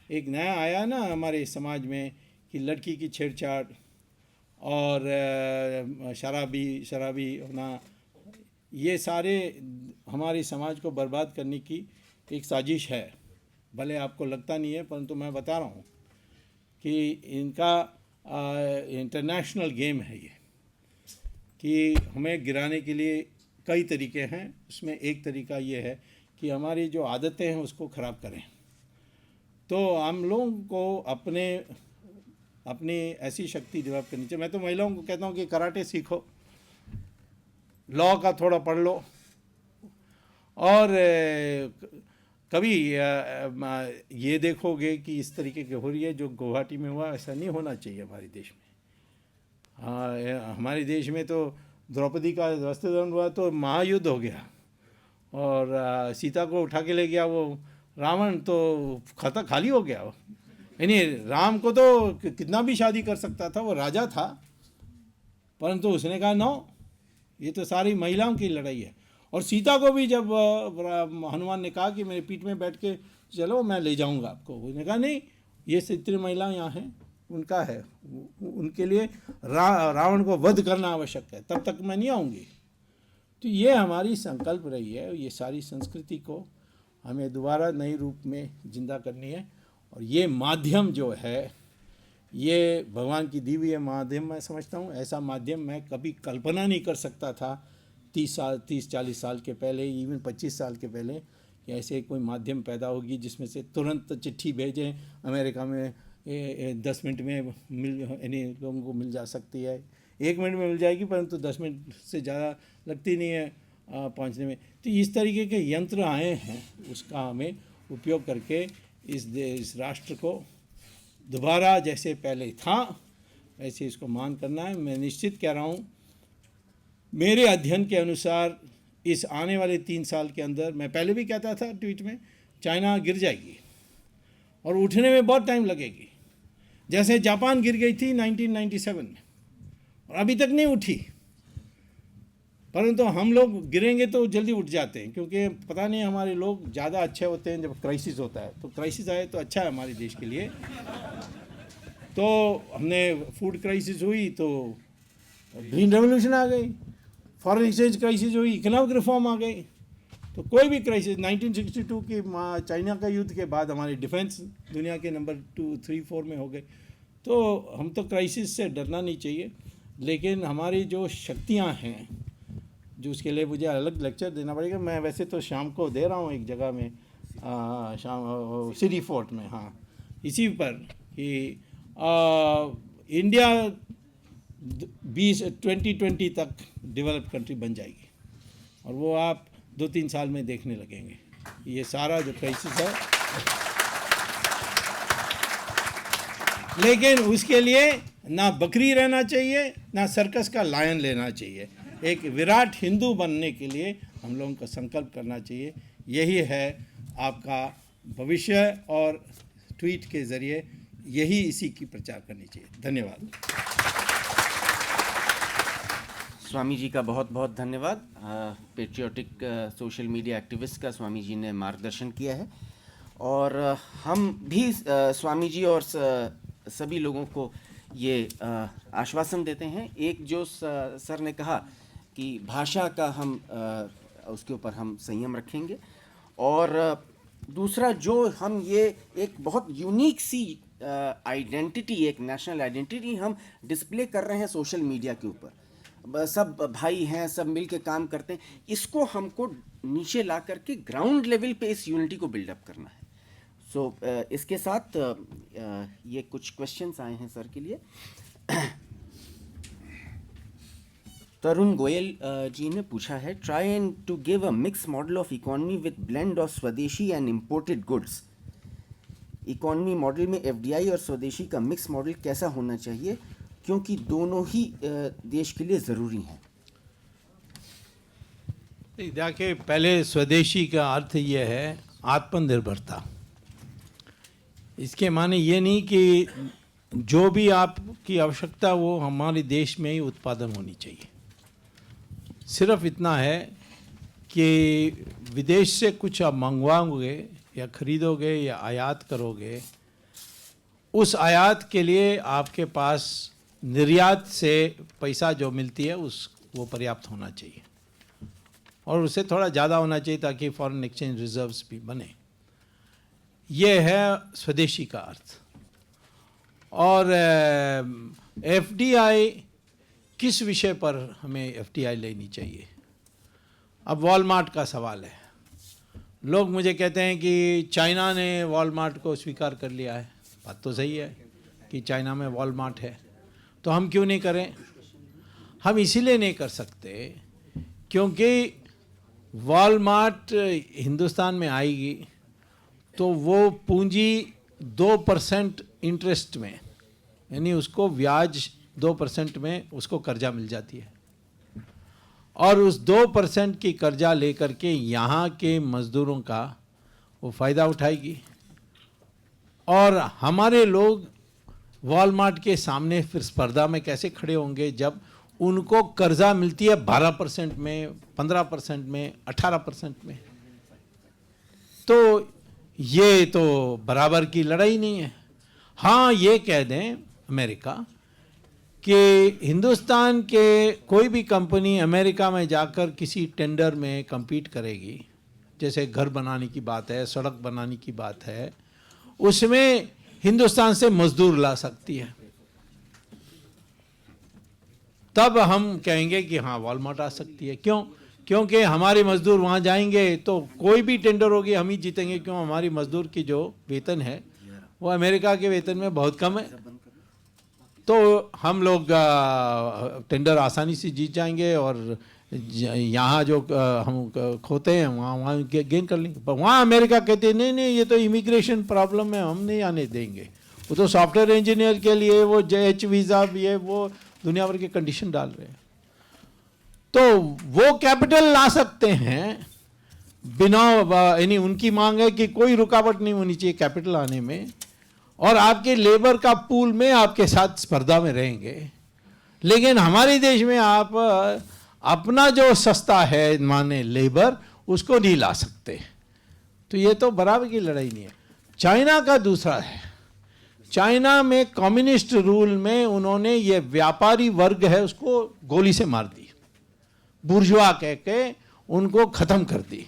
B: एक नया आया ना हमारे समाज में कि लड़की की छेड़छाड़ और शराबी होना, ये सारे हमारे समाज को बर्बाद करने की एक साजिश है। भले आपको लगता नहीं है, परंतु मैं बता रहा हूँ कि इनका इंटरनेशनल गेम है ये, कि हमें गिराने के लिए कई तरीके हैं। उसमें एक तरीका ये है कि हमारी जो आदतें हैं उसको ख़राब करें। तो हम लोगों को अपनी ऐसी शक्ति डेवलप करनी चाहिए। मैं तो महिलाओं को कहता हूँ कि कराटे सीखो, लॉ का थोड़ा पढ़ लो, और कभी ये देखोगे कि इस तरीके की हो रही है जो गुवाहाटी में हुआ, ऐसा नहीं होना चाहिए हमारे देश में। हाँ, हमारे देश में तो द्रौपदी का वस्त्रहरण हुआ तो महायुद्ध हो गया, और सीता को उठा के ले गया वो रावण, तो खाता खाली हो गया। यानी राम को तो कितना भी शादी कर सकता था, वो राजा था, परंतु उसने कहा नो, ये तो सारी महिलाओं की लड़ाई है। और सीता को भी जब हनुमान ने कहा कि मेरे पीठ में बैठ के चलो मैं ले जाऊंगा आपको, उसने कहा नहीं, ये जितनी महिलाएं यहाँ हैं उनका है, उनके लिए रावण को वध करना आवश्यक है, तब तक मैं नहीं आऊँगी। तो ये हमारी संकल्प रही है। ये सारी संस्कृति को हमें दोबारा नए रूप में जिंदा करनी है। और ये माध्यम जो है, ये भगवान की दी हुई है माध्यम, मैं समझता हूँ। ऐसा माध्यम मैं कभी कल्पना नहीं कर सकता था 30-40 साल के पहले, इवन 25 साल के पहले, कि ऐसे कोई माध्यम पैदा होगी जिसमें से तुरंत चिट्ठी भेजें, अमेरिका में 10 मिनट में यानी लोगों को मिल जा सकती है। 1 मिनट में मिल जाएगी, परंतु 10 मिनट से ज़्यादा लगती नहीं है पहुंचने में। तो इस तरीके के यंत्र आए हैं, उसका हमें उपयोग करके इस राष्ट्र को दोबारा जैसे पहले था वैसे इसको मान करना है। मैं निश्चित कह रहा हूँ, मेरे अध्ययन के अनुसार इस आने वाले 3 साल के अंदर, मैं पहले भी कहता था ट्वीट में, चाइना गिर जाएगी और उठने में बहुत टाइम लगेगी। जैसे जापान गिर गई थी 1997 में और अभी तक नहीं उठी, परंतु हम लोग गिरेंगे तो जल्दी उठ जाते हैं, क्योंकि पता नहीं हमारे लोग ज़्यादा अच्छे होते हैं जब क्राइसिस होता है। तो क्राइसिस आए तो अच्छा है हमारे देश के लिए। तो हमने फूड क्राइसिस हुई तो ग्रीन रेवोल्यूशन आ गई, फॉरेन एक्सचेंज क्राइसिस हुई, इकोनॉमिक रिफॉर्म आ गई। तो कोई भी क्राइसिस, 1962 के चाइना का युद्ध के बाद हमारी डिफेंस दुनिया के नंबर 2, 3, 4 में हो गए। तो हम तो क्राइसिस से डरना नहीं चाहिए, लेकिन हमारी जो शक्तियाँ हैं, जो उसके लिए मुझे अलग लेक्चर देना पड़ेगा। मैं वैसे तो शाम को दे रहा हूँ एक जगह में, शाम सिटी फोर्ट में, हाँ, इसी पर कि इंडिया 2020 तक डेवलप कंट्री बन जाएगी, और वो आप 2-3 साल में देखने लगेंगे। ये सारा जो क्राइसिस है, लेकिन उसके लिए ना बकरी रहना चाहिए, ना सर्कस का लायन लेना चाहिए। एक विराट हिंदू बनने के लिए हम लोगों को संकल्प करना चाहिए। यही है आपका भविष्य, और ट्वीट के ज़रिए यही इसी की प्रचार करनी चाहिए। धन्यवाद।
C: स्वामी जी का बहुत बहुत धन्यवाद। पेट्रियोटिक सोशल मीडिया एक्टिविस्ट का स्वामी जी ने मार्गदर्शन किया है, और हम भी स्वामी जी और सभी लोगों को ये आश्वासन देते हैं। एक जो सर ने कहा कि भाषा का हम उसके ऊपर हम संयम रखेंगे, और दूसरा जो हम ये एक बहुत यूनिक सी आइडेंटिटी, एक नेशनल आइडेंटिटी हम डिस्प्ले कर रहे हैं सोशल मीडिया के ऊपर। सब भाई हैं, सब मिल के काम करते हैं, इसको हमको नीचे ला करके ग्राउंड लेवल पे इस यूनिटी को बिल्डअप करना है। सो इसके साथ ये कुछ क्वेश्चंस आए हैं सर के लिए। तरुण गोयल जी ने पूछा है, try and to give a mix model of economy with blend of swadeshi and imported goods. Economy model में एफडीआई और स्वदेशी का मिक्स मॉडल कैसा होना चाहिए, क्योंकि दोनों ही देश के लिए ज़रूरी हैं।
B: देखिए, पहले स्वदेशी का अर्थ ये है आत्मनिर्भरता। इसके माने ये नहीं कि जो भी आपकी आवश्यकता वो हमारे देश में ही उत्पादन होनी चाहिए। सिर्फ इतना है कि विदेश से कुछ आप मंगवाओगे या खरीदोगे या आयात करोगे, उस आयात के लिए आपके पास निर्यात से पैसा जो मिलती है वो पर्याप्त होना चाहिए, और उससे थोड़ा ज़्यादा होना चाहिए ताकि फॉरेन एक्सचेंज रिजर्व्स भी बने। ये है स्वदेशी का अर्थ। और एफडीआई, किस विषय पर हमें एफडीआई लेनी चाहिए? अब वॉलमार्ट का सवाल है। लोग मुझे कहते हैं कि चाइना ने वॉलमार्ट को स्वीकार कर लिया है। बात तो सही है कि चाइना में वॉलमार्ट है, तो हम क्यों नहीं करें? हम इसीलिए नहीं कर सकते क्योंकि वॉलमार्ट हिंदुस्तान में आएगी तो वो पूंजी 2% इंटरेस्ट में, यानी उसको ब्याज 2% में उसको कर्जा मिल जाती है, और उस 2% की कर्जा लेकर के यहाँ के मज़दूरों का वो फ़ायदा उठाएगी। और हमारे लोग वॉलमार्ट के सामने फिर स्पर्धा में कैसे खड़े होंगे जब उनको कर्जा मिलती है 12% में, 15% में, 18% में? तो ये तो बराबर की लड़ाई नहीं है। हाँ, ये कह दें अमेरिका कि हिंदुस्तान के कोई भी कंपनी अमेरिका में जाकर किसी टेंडर में compete करेगी, जैसे घर बनाने की बात है, सड़क बनाने की बात है, उसमें हिंदुस्तान से मजदूर ला सकती है। तब हम कहेंगे कि हाँ, वॉलमार्ट आ सकती है। क्यों? क्योंकि हमारे मजदूर वहाँ जाएंगे तो कोई भी टेंडर होगी हम ही जीतेंगे। क्यों? हमारी मजदूर की जो वेतन है वो अमेरिका के वेतन में बहुत कम है, तो हम लोग टेंडर आसानी से जीत जाएंगे, और यहाँ जो हम खोते हैं वहाँ गेन कर लेंगे। पर वहाँ अमेरिका कहते हैं नहीं नहीं, ये तो इमिग्रेशन प्रॉब्लम है, हम नहीं आने देंगे। वो तो सॉफ्टवेयर इंजीनियर के लिए वो H वीज़ा भी है, वो दुनिया भर के कंडीशन डाल रहे हैं। तो वो कैपिटल ला सकते हैं बिना, यानी उनकी मांग है कि कोई रुकावट नहीं होनी चाहिए कैपिटल आने में, और आपके लेबर का पूल में आपके साथ स्पर्धा में रहेंगे। लेकिन हमारे देश में आप अपना जो सस्ता है माने लेबर, उसको नहीं ला सकते। तो ये तो बराबर की लड़ाई नहीं है। चाइना का दूसरा है। चाइना में कम्युनिस्ट रूल में उन्होंने ये व्यापारी वर्ग है उसको गोली से मार दी, बुर्जुआ कह के उनको ख़त्म कर दी,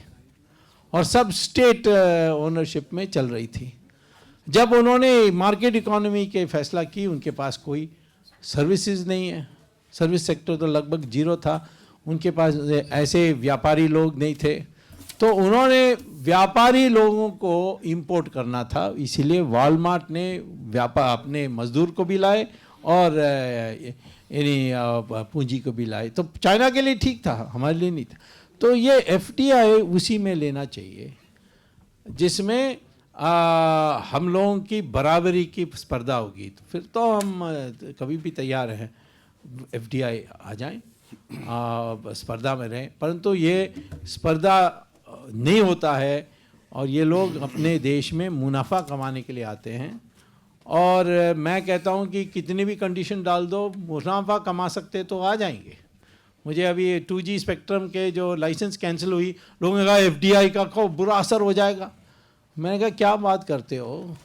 B: और सब स्टेट ओनरशिप में चल रही थी। जब उन्होंने मार्केट इकोनॉमी के फैसला की, उनके पास कोई सर्विसेज नहीं है, सर्विस सेक्टर तो लगभग जीरो था, उनके पास ऐसे व्यापारी लोग नहीं थे, तो उन्होंने व्यापारी लोगों को इंपोर्ट करना था। इसीलिए वॉलमार्ट ने अपने मजदूर को भी लाए और यानी पूंजी को भी लाए। तो चाइना के लिए ठीक था, हमारे लिए नहीं था। तो ये एफडीआई उसी में लेना चाहिए जिसमें हम लोगों की बराबरी की स्पर्धा होगी। तो फिर तो हम कभी भी तैयार हैं, एफडीआई आ जाएं, स्पर्धा में रहें। परंतु ये स्पर्धा नहीं होता है, और ये लोग अपने देश में मुनाफा कमाने के लिए आते हैं। और मैं कहता हूँ कि कितनी भी कंडीशन डाल दो, मुनाफा कमा सकते तो आ जाएंगे। मुझे अभी 2G स्पेक्ट्रम के जो लाइसेंस कैंसिल हुई, लोगों ने कहा एफडीआई का को बुरा असर हो जाएगा। मैंने कहा क्या बात करते हो,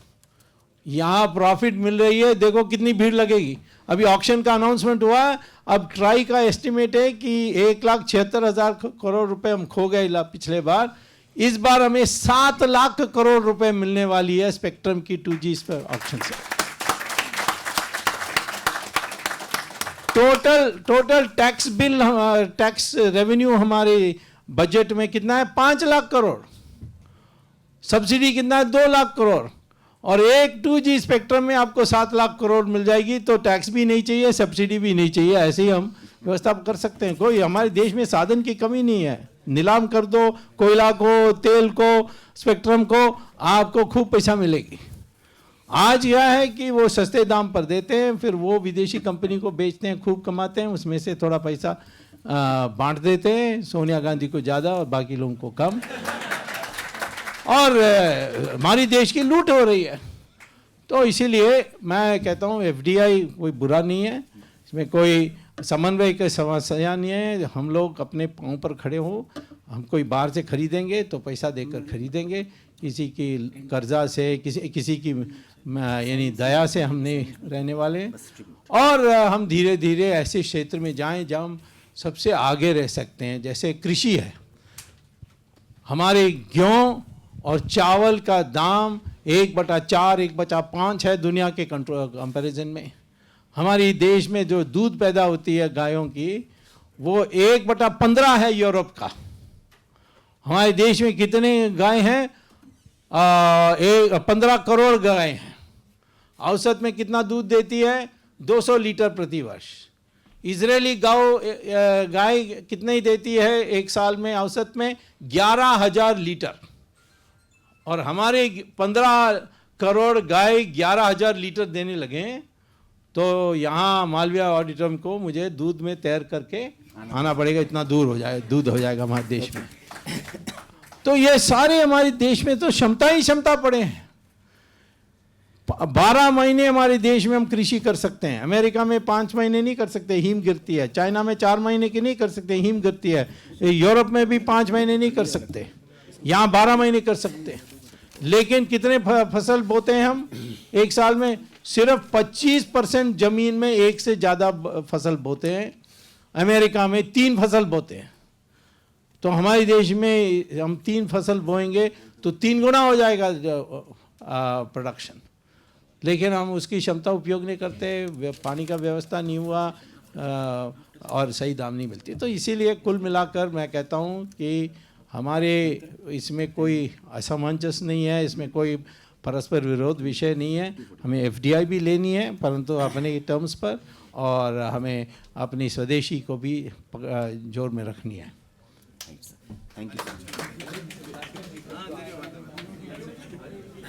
B: यहाँ प्रॉफिट मिल रही है, देखो कितनी भीड़ लगेगी। अभी ऑक्शन का अनाउंसमेंट हुआ है, अब ट्राई का एस्टिमेट है कि 1,76,000 करोड़ रुपए हम खो गए पिछले बार। इस बार हमें 7 लाख करोड़ रुपए मिलने वाली है स्पेक्ट्रम की 2G ऑक्शन से। Total tax bill, tax revenue हमारे बजट में कितना है? 5 लाख करोड़। सब्सिडी कितना है? 2 लाख करोड़। और एक 2G स्पेक्ट्रम में आपको 7 लाख करोड़ मिल जाएगी, तो टैक्स भी नहीं चाहिए, सब्सिडी भी नहीं चाहिए। ऐसे ही हम व्यवस्था कर सकते हैं। कोई हमारे देश में साधन की कमी नहीं है। नीलाम कर दो कोयला को, तेल को, स्पेक्ट्रम को, आपको खूब पैसा मिलेगी। आज यह है कि वो सस्ते दाम पर देते हैं, फिर वो विदेशी कंपनी को बेचते हैं, खूब कमाते हैं, उसमें से थोड़ा पैसा बांट देते हैं, सोनिया गांधी को ज़्यादा और बाकी लोगों को कम। और हमारी देश की लूट हो रही है। तो इसीलिए मैं कहता हूँ FDI कोई बुरा नहीं है, इसमें कोई समन्वय की समस्या नहीं है। हम लोग अपने पाँव पर खड़े हो, हम कोई बाहर से खरीदेंगे तो पैसा देकर खरीदेंगे, किसी की कर्जा से, किसी की यानी दया से हम नहीं रहने वाले। और हम धीरे धीरे ऐसे क्षेत्र में जाएं जहाँ हम सबसे आगे रह सकते हैं। जैसे कृषि है, हमारे गेहूँ और चावल का दाम 1/4, 1/5 है दुनिया के कंपैरिजन में। हमारी देश में जो दूध पैदा होती है गायों की, वो 1/15 है यूरोप का। हमारे देश में कितने गाय हैं? 15 करोड़ गाय हैं। औसत में कितना दूध देती है? 200 लीटर प्रति वर्ष। इजरायली गाय कितनी देती है एक साल में? औसत में 11,000 लीटर। और हमारे 15 करोड़ गाय 11,000 लीटर देने लगे, तो यहाँ मालवीय ऑडिटोरियम को मुझे दूध में तैर करके आना पड़ेगा, इतना दूध हो जाएगा हमारे देश में। तो ये सारे हमारे देश में तो क्षमता ही क्षमता पड़े हैं। 12 महीने हमारे देश में हम कृषि कर सकते हैं। अमेरिका में 5 महीने नहीं कर सकते, हिम गिरती है। चाइना में 4 महीने की नहीं कर सकते, हिम गिरती है। यूरोप में भी 5 महीने नहीं कर सकते, यहाँ 12 महीने कर सकते। लेकिन कितने फसल बोते हैं हम एक साल में? सिर्फ 25% जमीन में एक से ज़्यादा फसल बोते हैं। अमेरिका में 3 फसल बोते हैं। तो हमारे देश में हम 3 फसल बोएंगे तो 3 गुना हो जाएगा प्रोडक्शन। लेकिन हम उसकी क्षमता उपयोग नहीं करते, पानी का व्यवस्था नहीं हुआ और सही दाम नहीं मिलती। तो इसीलिए कुल मिलाकर मैं कहता हूँ कि हमारे इसमें कोई असमंजस नहीं है, इसमें कोई परस्पर विरोध विषय नहीं है। हमें FDI भी लेनी है, परंतु अपने टर्म्स पर, और हमें अपनी स्वदेशी को भी जोर में रखनी है।
C: Thank you.